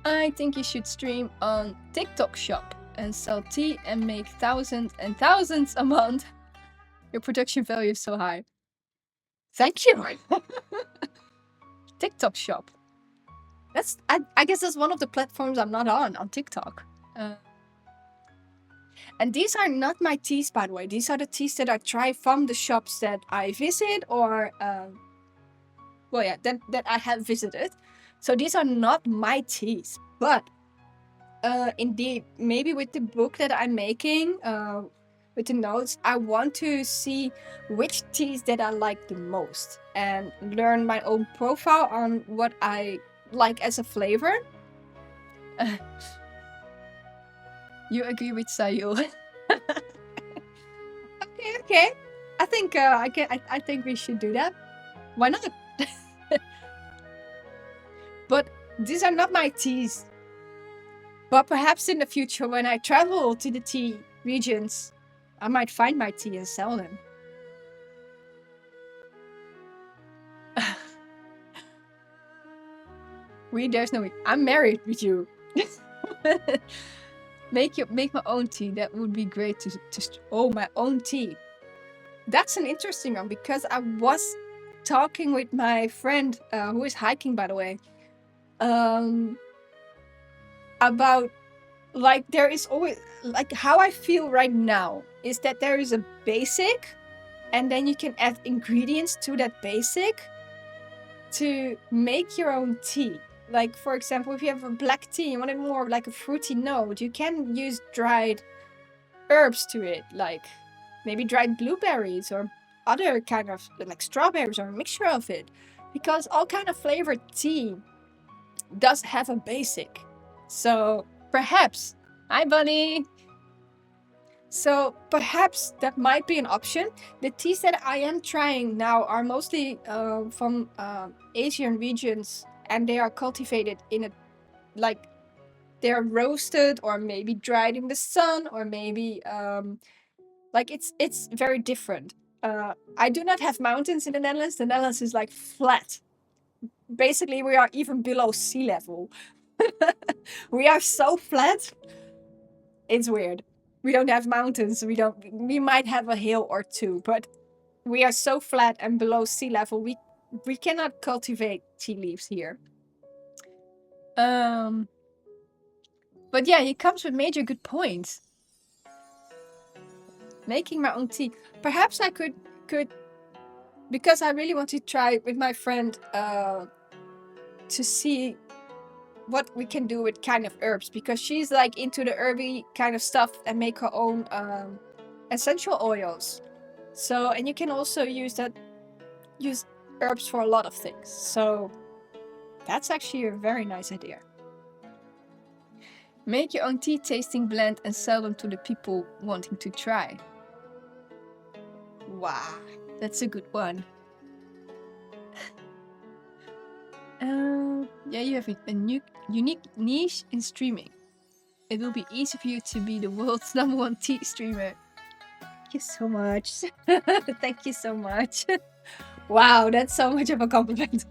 I think you should stream on TikTok shop and sell tea and make thousands and thousands a month. Your production value is so high. Thank you. TikTok shop. I guess that's one of the platforms I'm not on TikTok. And these are not my teas, by the way. These are the teas that I try from the shops that I visit or that I have visited. So these are not my teas, but indeed, maybe with the book that I'm making, with the notes, I want to see which teas that I like the most and learn my own profile on what I like as a flavor. You agree with Sayul? Okay. I think I think we should do that. Why not? But these are not my teas. But perhaps in the future, when I travel to the tea regions, I might find my tea and sell them. There's no way. I'm married with you. Make my own tea. That would be great oh, my own tea. That's an interesting one because I was talking with my friend who is hiking, by the way, about like there is always like how I feel right now is that there is a basic and then you can add ingredients to that basic to make your own tea. Like, for example, if you have a black tea, you want it more like a fruity note, you can use dried herbs to it, like maybe dried blueberries or other kind of like strawberries or a mixture of it. Because all kind of flavored tea does have a basic. So perhaps, hi Bunny! So perhaps that might be an option. The teas that I am trying now are mostly from Asian regions, and they are cultivated in a like they're roasted or maybe dried in the sun or maybe like it's very different. I do not have mountains in the Netherlands. The Netherlands is like flat. Basically, we are even below sea level. We are so flat. It's weird. We don't have mountains. We might have a hill or two, but we are so flat and below sea level. We cannot cultivate tea leaves here. But yeah, he comes with major good points. Making my own tea. Perhaps I could because I really want to try with my friend to see what we can do with kind of herbs, because she's like into the herby kind of stuff and make her own essential oils. So, and you can also use herbs for a lot of things. So that's actually a very nice idea. Make your own tea tasting blend and sell them to the people wanting to try. Wow, that's a good one. Yeah, you have a unique niche in streaming. It will be easy for you to be the world's #1 tea streamer. Thank you so much. Thank you so much. Wow, that's so much of a compliment.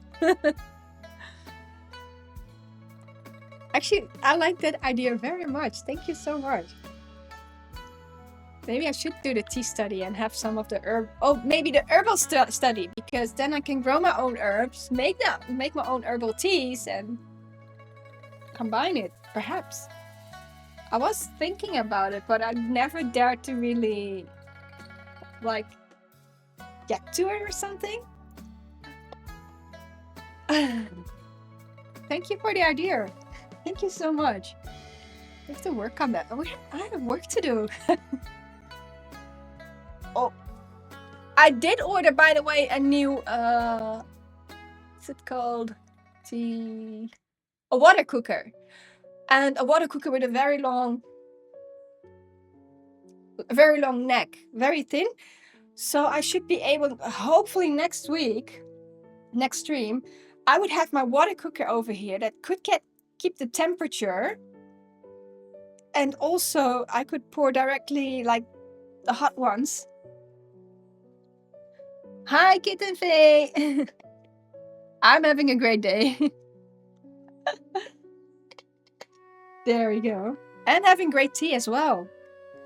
Actually, I like that idea very much. Thank you so much. Maybe I should do the tea study and have some of the herb. Oh, maybe the herbal study, because then I can grow my own herbs, make my own herbal teas, and combine it. Perhaps. I was thinking about it, but I never dared to really like get to it or something. Thank you for the idea. Thank you so much. I have to work on that. I have work to do. Oh, I did order, by the way, a new what's it called? A water cooker. And a water cooker with a very long neck, very thin. So I should be able, hopefully next stream, I would have my water cooker over here that could keep the temperature. And also I could pour directly like the hot ones. Hi, Kitten Faye. I'm having a great day. There we go. And having great tea as well.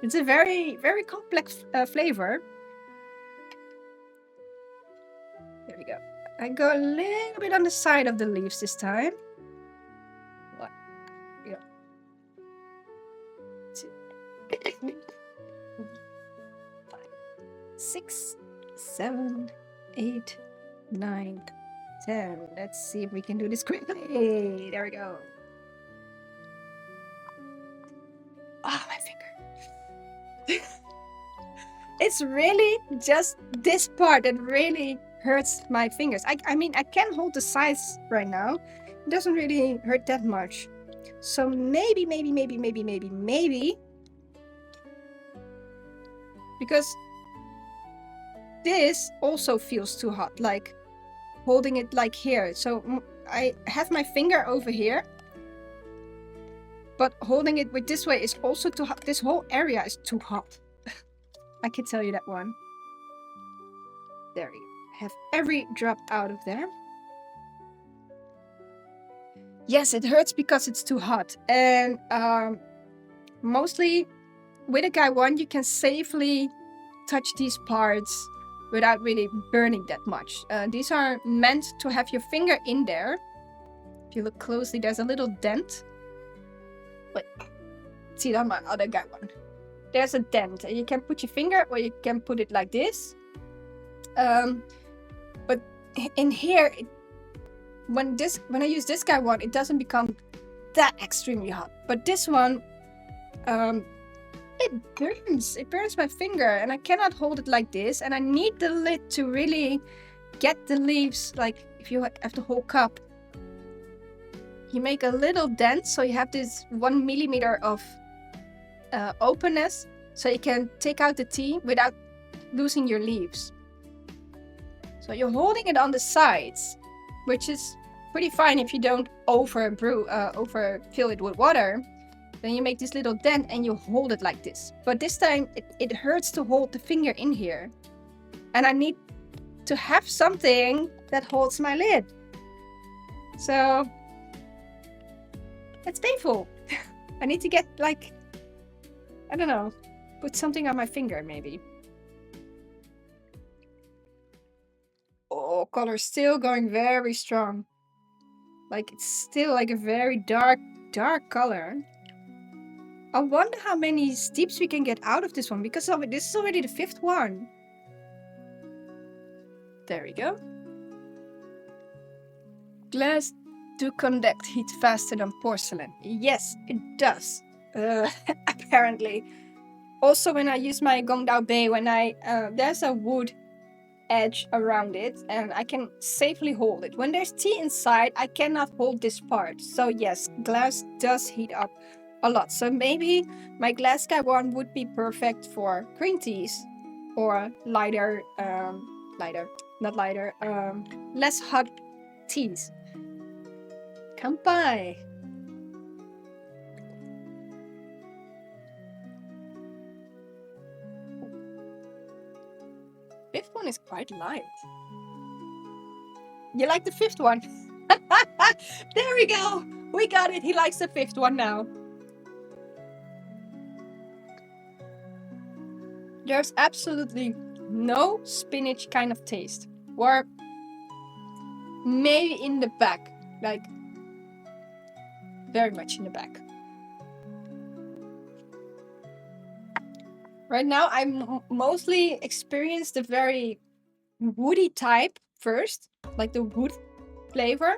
It's a very, very complex flavor. There we go. I go a little bit on the side of the leaves this time. 1, 2, 3, 4, 5, 6, 7, 8, 9, 10. Let's see if we can do this quickly. There we go. Ah, my finger. It's really just this part that really hurts my fingers. I mean, I can hold the sides right now. It doesn't really hurt that much. So maybe, because this also feels too hot, like holding it like here. So I have my finger over here, but holding it with this way is also too hot. This whole area is too hot. I can tell you that one. There you have every drop out of there. Yes, it hurts because it's too hot. And mostly with a gaiwan, you can safely touch these parts without really burning that much. These are meant to have your finger in there. If you look closely, there's a little dent. Wait, see it on my other gaiwan. There's a dent, and you can put your finger, or you can put it like this. But in here, when I use this gaiwan, it doesn't become that extremely hot. But this one, it burns. It burns my finger, and I cannot hold it like this. And I need the lid to really get the leaves. Like if you have the whole cup, you make a little dent, so you have this 1 millimeter of openness, so you can take out the tea without losing your leaves. So you're holding it on the sides, which is pretty fine if you don't overfill it with water. Then you make this little dent and you hold it like this. But this time it hurts to hold the finger in here. And I need to have something that holds my lid. So it's painful. I need to get, like, I don't know, put something on my finger maybe. Oh, color's still going very strong. Like, it's still like a very dark color. I wonder how many steeps we can get out of this one, because this is already the 5th one. There we go. Glass do conduct heat faster than porcelain. Yes, it does. Apparently. Also, when I use my Gongdao Bei, when there's a wood edge around it, and I can safely hold it. When there's tea inside, I cannot hold this part. So yes, glass does heat up a lot. So maybe my glass gaiwan would be perfect for green teas or less hot teas. Kanpai. Fifth one is quite light. You like the 5th one? There we go. We got it. He likes the 5th one now. There's absolutely no spinach kind of taste. Or maybe in the back. Like, very much in the back. Right now, I'm mostly experienced the very woody type first, like the wood flavor.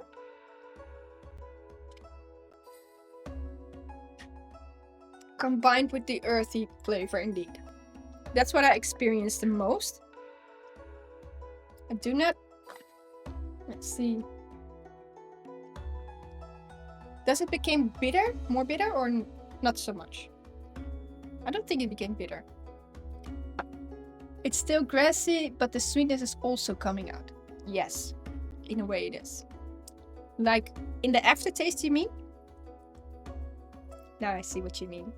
Combined with the earthy flavor, indeed. That's what I experienced the most. I do not... Let's see. Does it become bitter? More bitter or not so much? I don't think it became bitter. It's still grassy, but the sweetness is also coming out. Yes, in a way it is. Like, in the aftertaste, you mean? Now I see what you mean.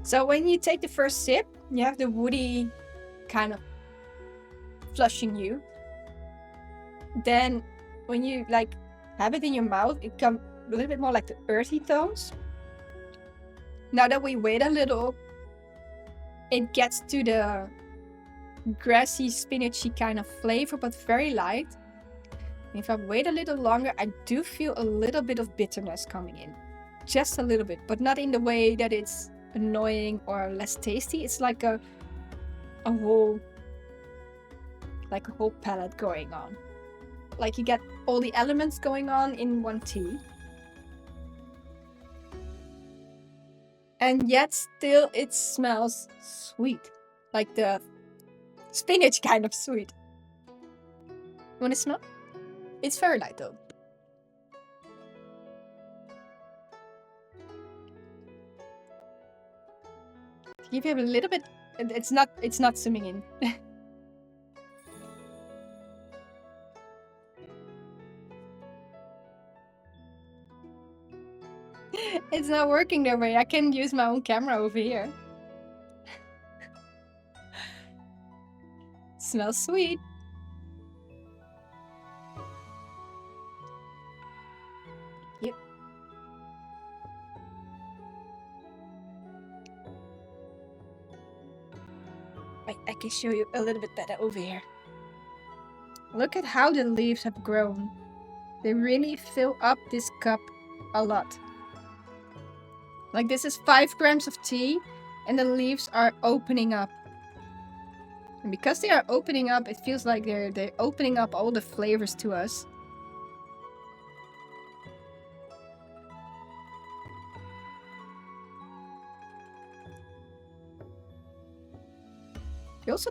So when you take the first sip, you have the woody kind of flushing you. Then when you like have it in your mouth, it comes a little bit more like the earthy tones. Now that we wait a little, it gets to the grassy, spinachy kind of flavor, but very light. And if I wait a little longer, I do feel a little bit of bitterness coming in. Just a little bit, but not in the way that it's annoying or less tasty. It's like a whole palette going on. Like you get all the elements going on in one tea. And yet still it smells sweet. Like the spinach kind of sweet. Want to smell? It's very light though. Give you a little bit. It's not swimming in. It's not working that way. I can use my own camera over here. Smells sweet. Yep. I can show you a little bit better over here. Look at how the leaves have grown. They really fill up this cup a lot. Like this is 5 grams of tea and the leaves are opening up. And because they are opening up, it feels like they're opening up all the flavors to us. They also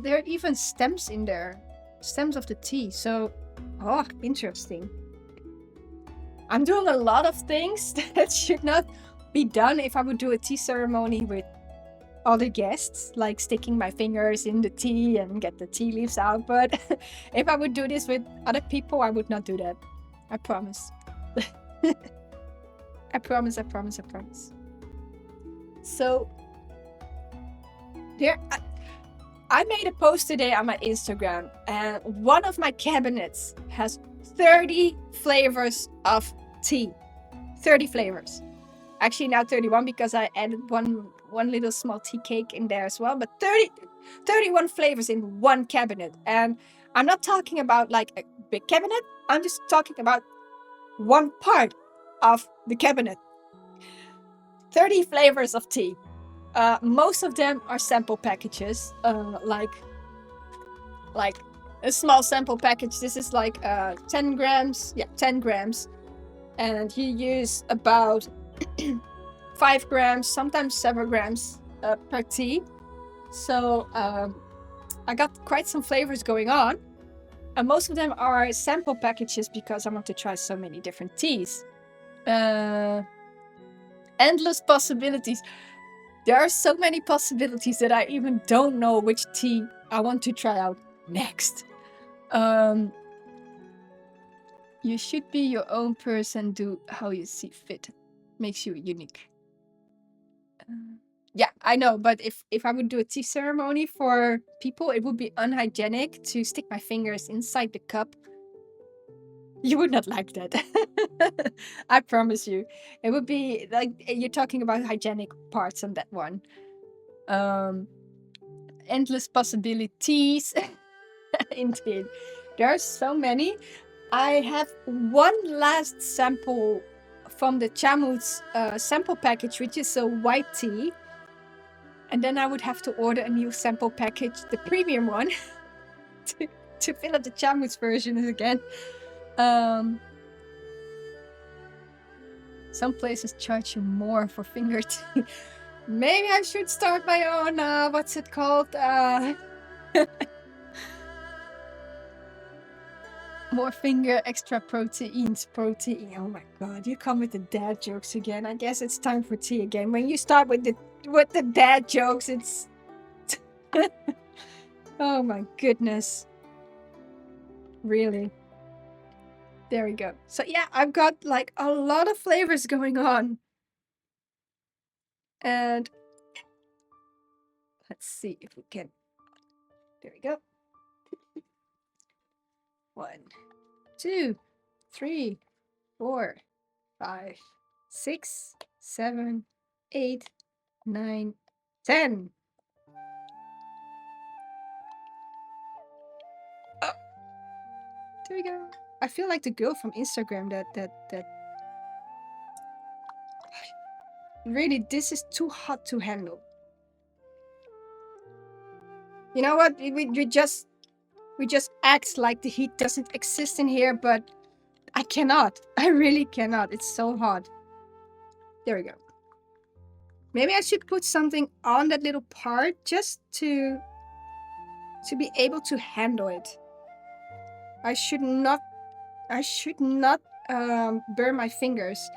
there are even stems in there. Stems of the tea. So, oh, interesting. I'm doing a lot of things that should not be done if I would do a tea ceremony with other guests, like sticking my fingers in the tea and get the tea leaves out. But if I would do this with other people, I would not do that. I promise. I promise. So I made a post today on my Instagram, and one of my cabinets has 30 flavors of tea. 30 flavors. Actually now 31 because I added one little small tea cake in there as well, but 31 flavors in one cabinet. And I'm not talking about like a big cabinet, I'm just talking about one part of the cabinet. 30 flavors of tea. Most of them are sample packages, like a small sample package. This is like 10 grams. Yeah, 10 grams. And you use about 5 grams, sometimes 7 grams per tea. So I got quite some flavors going on. And most of them are sample packages because I want to try so many different teas. Endless possibilities. There are so many possibilities that I even don't know which tea I want to try out next. You should be your own person, do how you see fit. Makes you unique. Yeah, I know, but if I would do a tea ceremony for people, it would be unhygienic to stick my fingers inside the cup. You would not like that. I promise you. It would be like you're talking about hygienic parts on that one. Endless possibilities. Indeed. There are so many. I have one last sample from the Chamut's sample package, which is a white tea. And then I would have to order a new sample package, the premium one, to fill up the Chamut's version again. Some places charge you more for finger tea. Maybe I should start my own, what's it called? More finger, extra proteins, protein. Oh my god, you come with the dad jokes again. I guess it's time for tea again. When you start with the dad jokes, it's... Oh my goodness. Really. There we go. So yeah, I've got like a lot of flavors going on. And let's see if we can... There we go. 1, 2, 3, 4, 5, 6, 7, 8, 9, 10. Oh, there we go. I feel like the girl from Instagram that really, this is too hot to handle. You know what? We just act like the heat doesn't exist in here, but I cannot. I really cannot. It's so hot. There we go. Maybe I should put something on that little part just to to be able to handle it. I should not burn my fingers.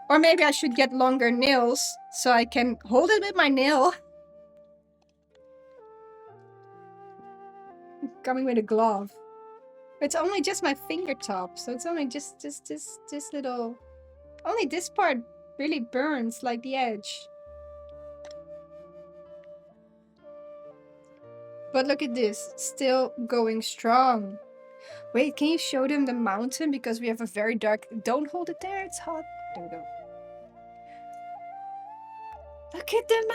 Or maybe I should get longer nails so I can hold it with my nail. Coming with a glove. It's only just my finger top, so it's only just this little. Only this part really burns, like the edge. But look at this, still going strong. Wait, can you show them the mountain? Because we have a very dark... Don't hold it there, it's hot. There we go. Look at the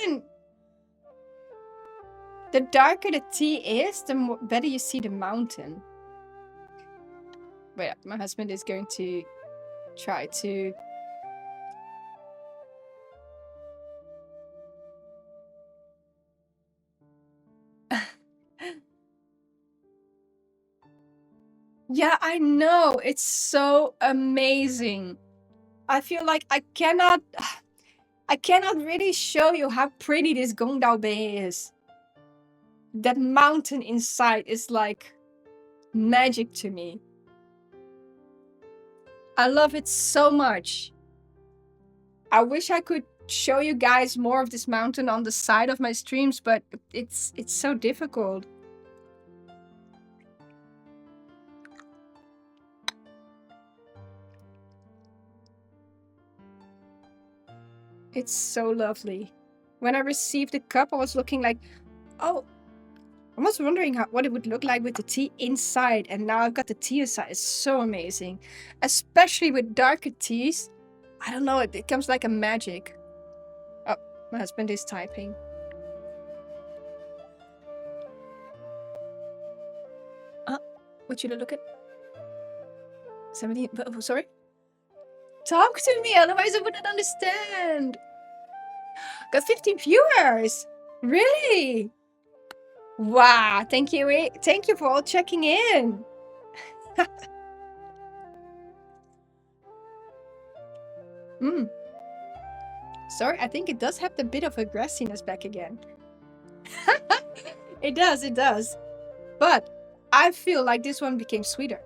mountain! The darker the tea is, the better you see the mountain. Wait, my husband is going to try to... Yeah, I know. It's so amazing. I feel like I cannot really show you how pretty this Gongdao Bay is. That mountain inside is like magic to me. I love it so much. I wish I could show you guys more of this mountain on the side of my streams, but it's so difficult. It's so lovely. When I received the cup, I was looking like, oh, I was wondering what it would look like with the tea inside, and now I've got the tea inside. It's so amazing. Especially with darker teas. I don't know, it becomes like a magic. Oh, my husband is typing. Would you look at 17? Oh, sorry? Talk to me, otherwise I wouldn't understand. Got 15 viewers. Really? Wow, thank you. Thank you for all checking in. Sorry, I think it does have the bit of aggressiveness back again. It does. But I feel like this one became sweeter.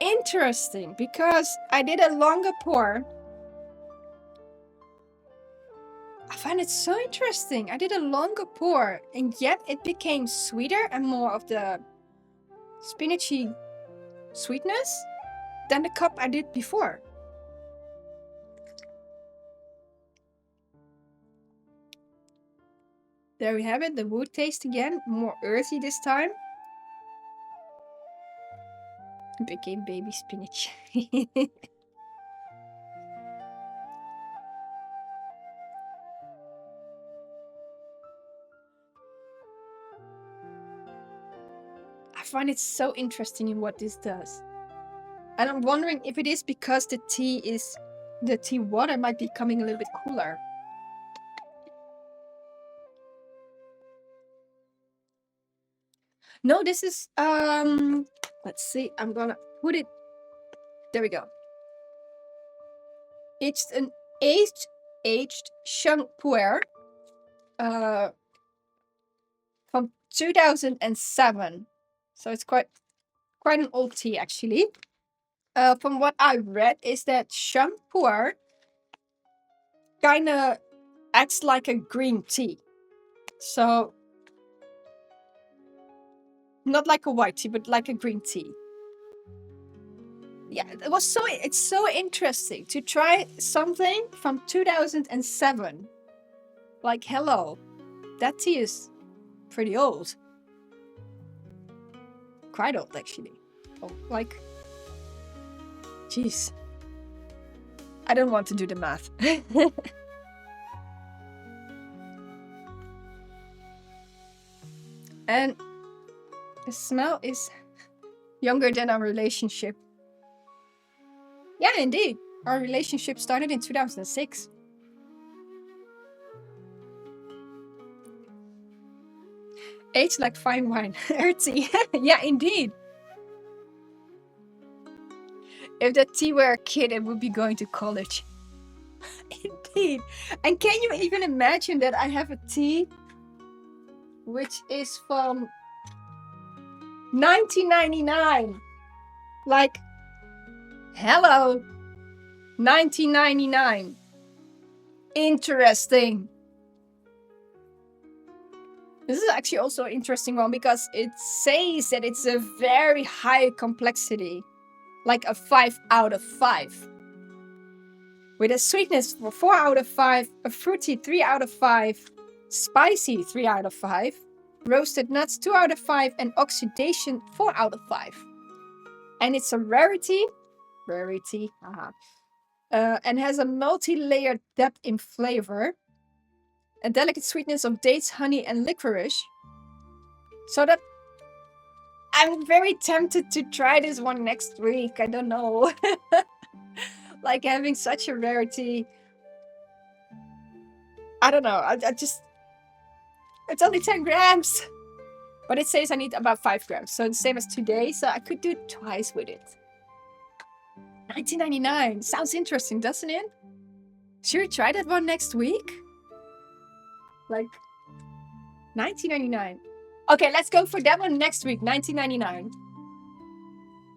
Interesting, because I did a longer pour. I find it so interesting. I did a longer pour, and yet it became sweeter and more of the spinachy sweetness than the cup I did before. There we have it, the wood taste again, more earthy this time. It became baby spinach. I find it so interesting in what this does. And I'm wondering if it is because the tea water might be becoming a little bit cooler. No, this is, let's see, I'm gonna put it, there we go. It's an aged Sheng Pu'er from 2007. So it's quite an old tea, actually. From what I read, is that Sheng Pu'er kind of acts like a green tea. So not like a white tea, but like a green tea. Yeah, it's so interesting to try something from 2007. Like, hello, that tea is pretty old. Quite old, actually. Oh, like, jeez. I don't want to do the math. And the smell is younger than our relationship. Yeah, indeed. Our relationship started in 2006. Aged like fine wine. Earthy. Yeah, indeed. If that tea were a kid, it would be going to college. Indeed. And can you even imagine that I have a tea which is from 1999? Like, hello, 1999. Interesting. This is actually also an interesting one because it says that it's a very high complexity, like a 5 out of 5. With a sweetness for 4 out of 5, a fruity 3 out of 5, spicy 3 out of 5, roasted nuts 2 out of 5, and oxidation 4 out of 5. And it's a rarity, and has a multi-layered depth in flavor, a delicate sweetness of dates, honey, and licorice. So that I'm very tempted to try this one next week. I don't know. Like having such a rarity. I don't know. I just... It's only 10 grams. But it says I need about 5 grams. So the same as today. So I could do it twice with it. 1999. Sounds interesting, doesn't it? Should we try that one next week? Like 1999. Okay, let's go for that one next week. 1999.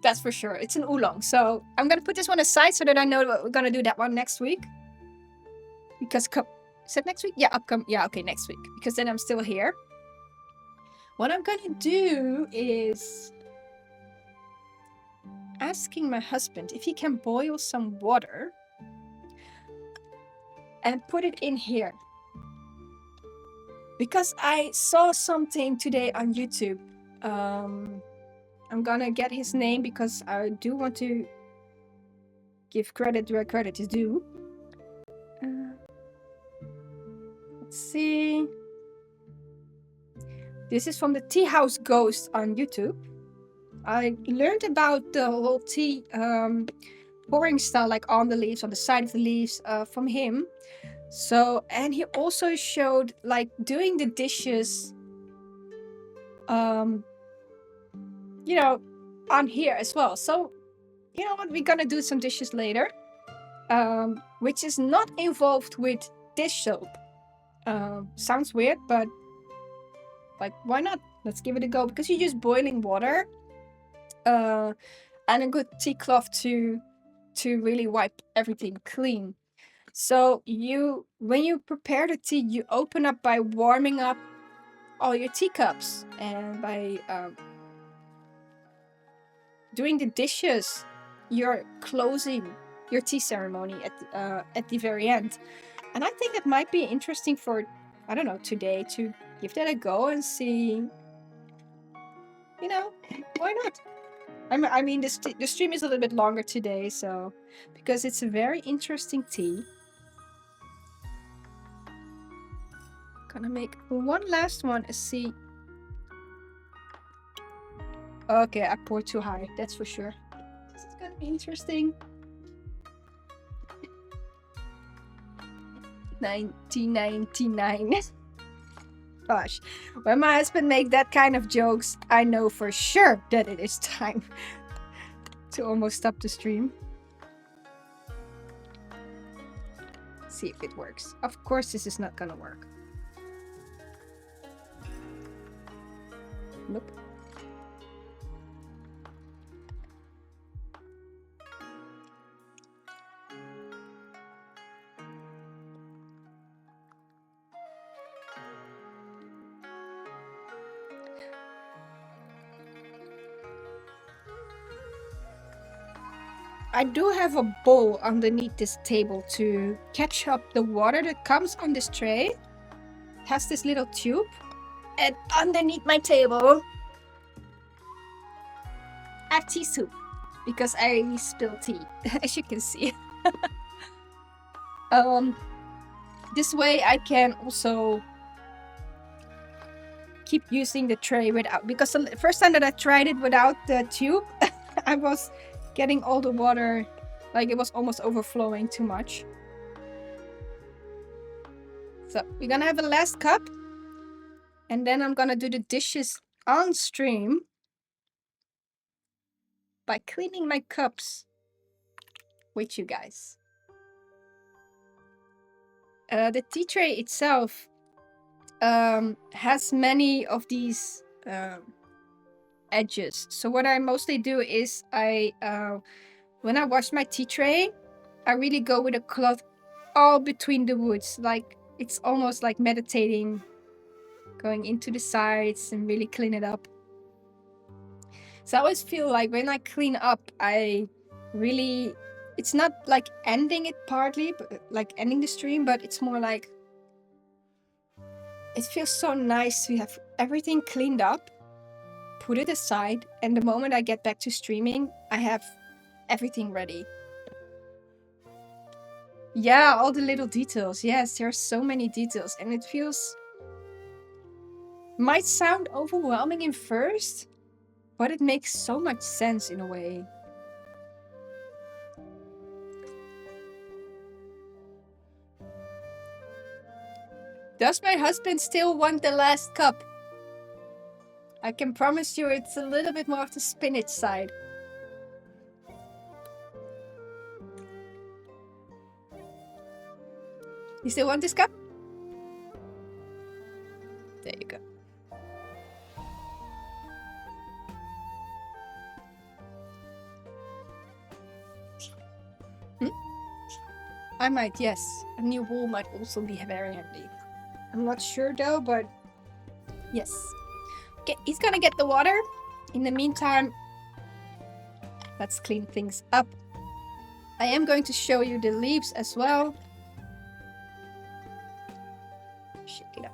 That's for sure. It's an oolong. So I'm going to put this one aside so that I know what we're going to do that one next week. Because... Is it next week? Yeah, okay, next week. Because then I'm still here. What I'm going to do is... asking my husband if he can boil some water. And put it in here. Because I saw something today on YouTube. I'm gonna get his name because I do want to give credit where credit is due. Let's see. This is from the Tea House Ghost on YouTube. I learned about the whole tea pouring style, like on the leaves, on the side of the leaves, from him. So, and he also showed like doing the dishes, you know, on here as well. So, you know what, we're gonna do some dishes later, which is not involved with dish soap. Sounds weird, but like, why not? Let's give it a go, because you're just boiling water, and a good tea cloth to really wipe everything clean. So when you prepare the tea, you open up by warming up all your teacups, and by doing the dishes, you're closing your tea ceremony at the very end. And I think it might be interesting for, I don't know, today to give that a go and see, you know, why not? I mean, the stream is a little bit longer today, so, because it's a very interesting tea. Gonna make one last one and see. Okay, I poured too high, that's for sure. This is gonna be interesting. 1999. Gosh, when my husband makes that kind of jokes, I know for sure that it is time to almost stop the stream. See if it works. Of course, this is not gonna work. Nope. I do have a bowl underneath this table to catch up the water that comes on this tray. It has this little tube. And underneath my table, I have tea soup. Because I spill tea, as you can see. This way I can also keep using the tray without, because the first time that I tried it without the tube, I was getting all the water, like it was almost overflowing too much. So we're gonna have a last cup, and then I'm gonna do the dishes on stream by cleaning my cups with you guys. the tea tray itself has many of these edges. So what I mostly do is when I wash my tea tray, I really go with a cloth all between the woods. Like it's almost like meditating, going into the sides and really clean it up. So I always feel like when I clean up, it's not like ending it partly, but like ending the stream, but it's more like, it feels so nice to have everything cleaned up, put it aside, and the moment I get back to streaming, I have everything ready. Yeah, all the little details. Yes, there are so many details, and it might sound overwhelming in first, but it makes so much sense in a way. Does my husband still want the last cup? I can promise you it's a little bit more of the spinach side. You still want this cup? There you go. I might, yes. A new bowl might also be very handy. I'm not sure though, but yes. Okay, he's gonna get the water. In the meantime, let's clean things up. I am going to show you the leaves as well. Shake it up.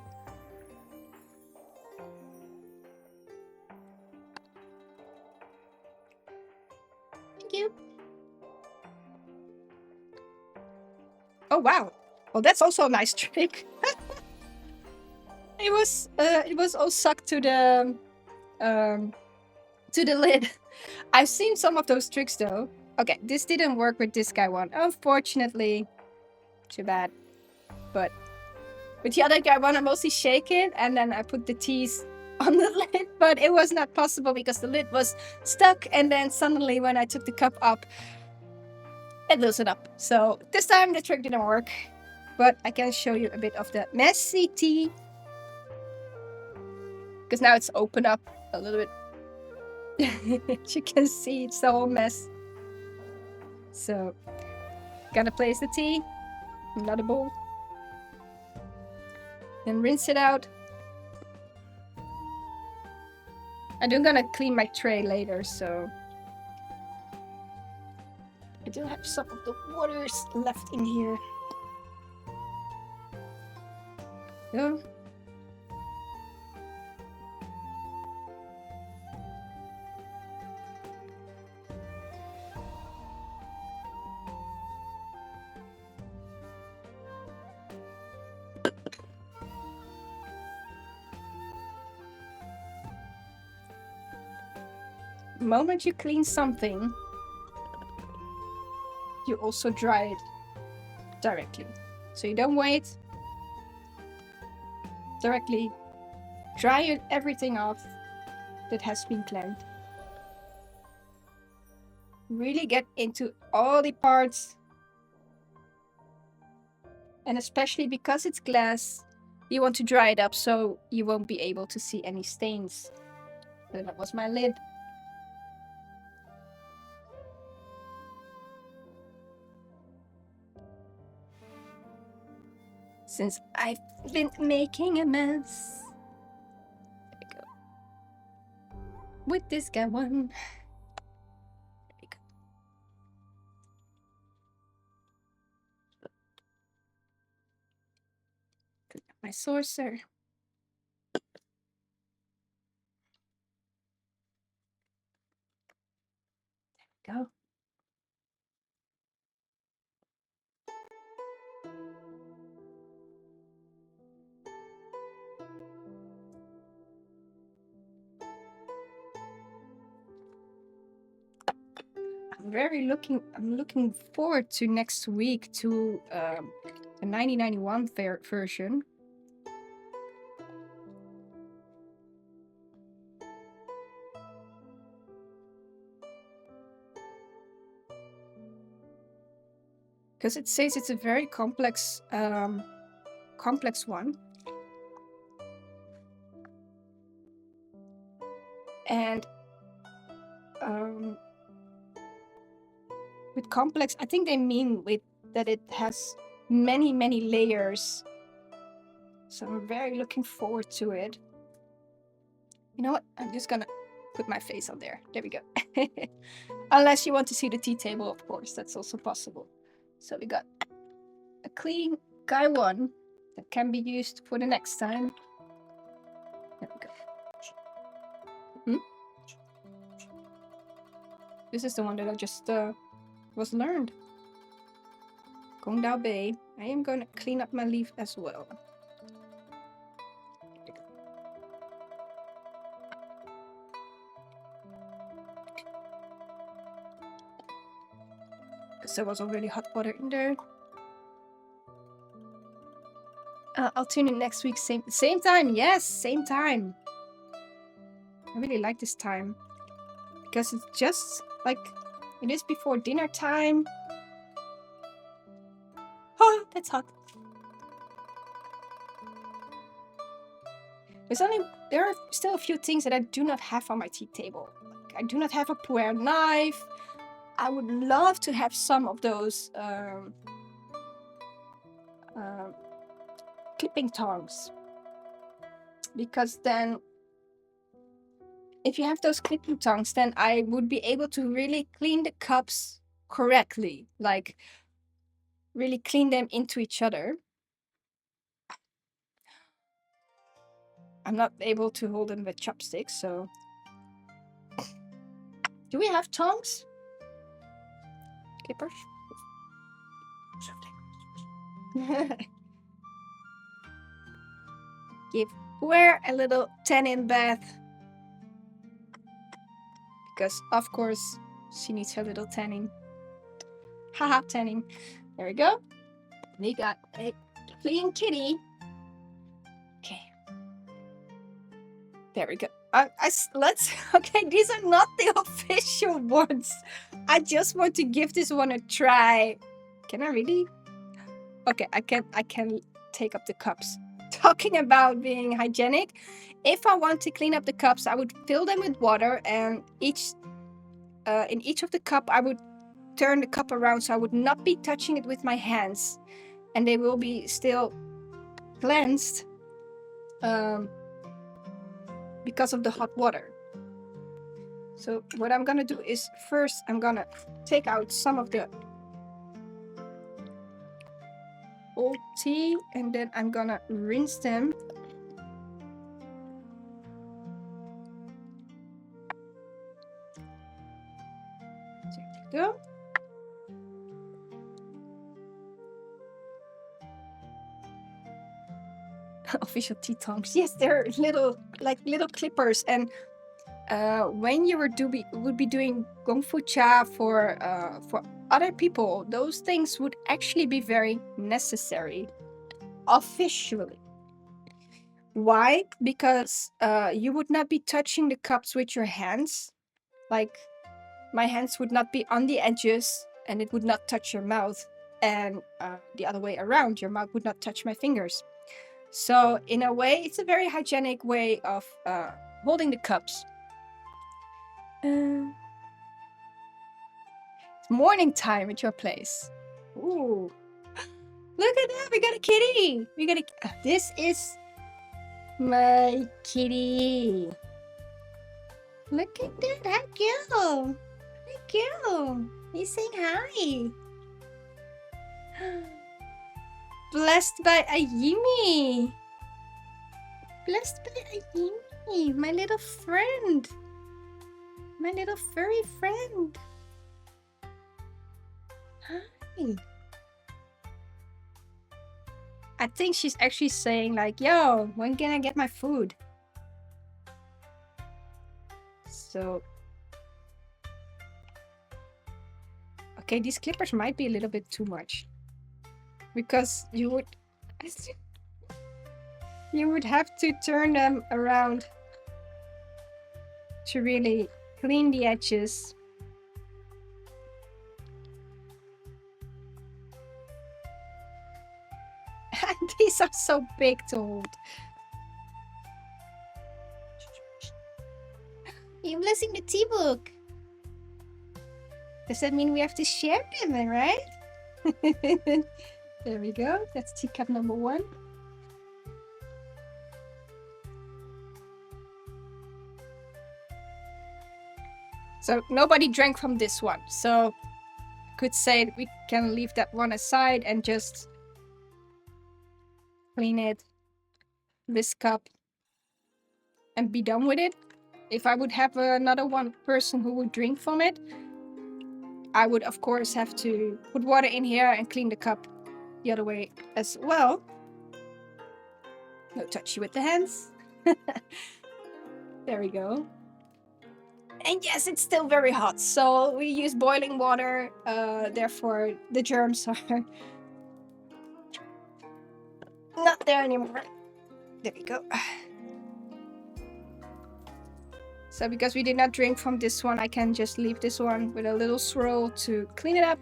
Thank you. Oh wow. Well, that's also a nice trick. It was all sucked to the lid. I've seen some of those tricks though. Okay, this didn't work with this gaiwan, unfortunately. Too bad. But with the other gaiwan, I mostly shake it and then I put the teas on the lid, but it was not possible because the lid was stuck, and then suddenly when I took the cup up, it loosened up. So this time the trick didn't work, but I can show you a bit of the messy tea. Because now it's opened up a little bit. As you can see, it's a whole mess. So, gonna place the tea in another bowl. Then rinse it out. And I'm gonna clean my tray later, so I do have some of the waters left in here. Go. The moment you clean something, you also dry it directly. So you don't wait. Directly dry everything off that has been cleansed. Really get into all the parts. And especially because it's glass, you want to dry it up so you won't be able to see any stains. So that was my lid. Since I've been making a mess. There we go. With this gaiwan. There we go. Clean up my saucer. There we go. I'm looking forward to next week to the 1991 version. Because it says it's a very complex complex one. And with complex, I think they mean with that it has many, many layers. So I'm very looking forward to it. You know what? I'm just gonna put my face on there. There we go. Unless you want to see the tea table, of course, that's also possible. So we got a clean gaiwan that can be used for the next time. There we go. This is the one that I just was learned. Gong Dao Bei. I am going to clean up my leaf as well. Because there was already hot water in there. I'll tune in next week, same time. Yes, same time. I really like this time because it's just like it is before dinner time. Oh, that's hot. There are still a few things that I do not have on my tea table. Like, I do not have a pu'er knife. I would love to have some of those clipping tongs, because then if you have those clipping tongs, then I would be able to really clean the cups correctly, like really clean them into each other. I'm not able to hold them with chopsticks, so do we have tongs? Clippers? Give Pu'er a little tanning bath, because of course she needs her little tanning. Haha, tanning. There we go. We got a clean kitty. Okay. There we go. Okay, these are not the official ones. I just want to give this one a try. Can I really? Okay, I can take up the cups. Talking about being hygienic, if I want to clean up the cups, I would fill them with water, and in each of the cup, I would turn the cup around so I would not be touching it with my hands, and they will be still cleansed because of the hot water. So what I'm gonna do is first I'm gonna take out some of the old tea, and then I'm gonna rinse them. There we go. Official tea tongs. Yes, they're little clippers, and when you would be doing gong fu cha for other people, those things would actually be very necessary officially. Why? Because you would not be touching the cups with your hands. Like, my hands would not be on the edges, and it would not touch your mouth, and the other way around, your mouth would not touch my fingers. So in a way, it's a very hygienic way of holding the cups. It's morning time at your place. Ooh, look at that! We got a kitty. This is my kitty. Look at that! Hi, girl. Hi, girl. He's saying hi. Blessed by Ayimi. Blessed by Ayimi, my little friend. My little furry friend. Hi. I think she's actually saying like, yo, when can I get my food? So, okay, these clippers might be a little bit too much, because you would have to turn them around to really clean the edges. These are so big to hold. You're blessing the tea book. Does that mean we have to share them then, right? There we go. That's teacup number 1. So nobody drank from this one. So I could say we can leave that one aside and just clean it, this cup, and be done with it. If I would have another one person who would drink from it, I would of course have to put water in here and clean the cup the other way as well. No touchy with the hands. There we go. And yes, it's still very hot, so we use boiling water, therefore the germs are not there anymore. There we go. So because we did not drink from this one, I can just leave this one with a little swirl to clean it up.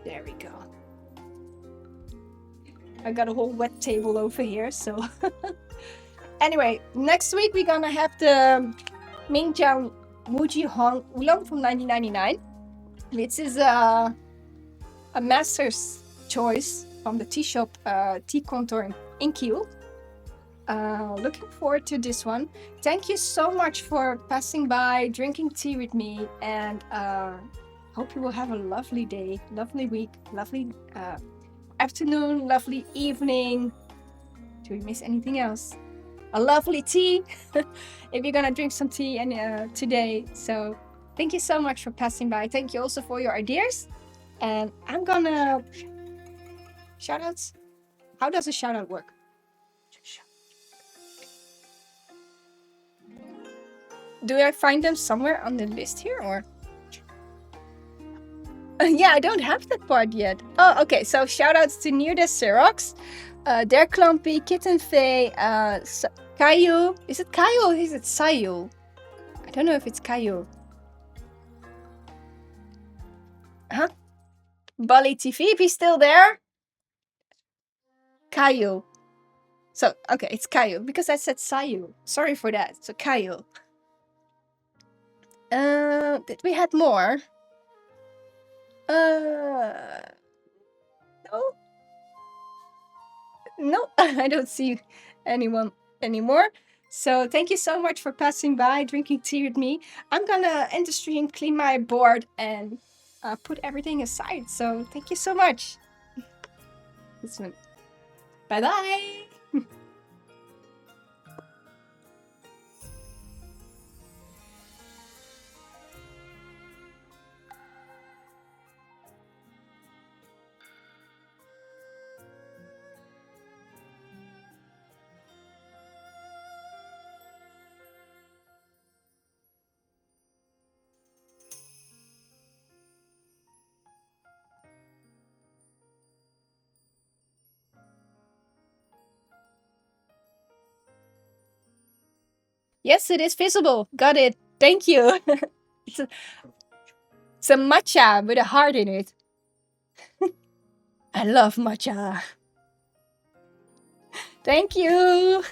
There we go. I got a whole wet table over here, so... Anyway, next week we're gonna have the Mingjiang Muji Hong Oolong from 1999. This is a master's choice from the tea shop Tee-Kontor Kiel. Looking forward to this one. Thank you so much for passing by, drinking tea with me, and hope you will have a lovely day, lovely week, lovely afternoon, lovely evening. Do we miss anything else? A lovely tea if you're gonna drink some tea and today. So thank you so much for passing by. Thank you also for your ideas. And I'm gonna shoutouts. How does a shoutout work? Do I find them somewhere on the list here or? Yeah, I don't have that part yet. Oh, okay. So shoutouts to Near the Xerox, Der Klumpy, Kitten Faye, Caillou. Is it Caillou or is it Sayu? I don't know if it's Caillou. Huh? Bali TV, if he's still there. Caillou. So, okay, it's Caillou because I said Sayu. Sorry for that. So, Caillou. Did we had more? No. No, I don't see anyone anymore. So thank you so much for passing by, drinking tea with me. I'm gonna end the stream, clean my board, and put everything aside. So thank you so much. This one. Bye-bye. Yes, it is visible. Got it. Thank you. It's a matcha with a heart in it. I love matcha. Thank you.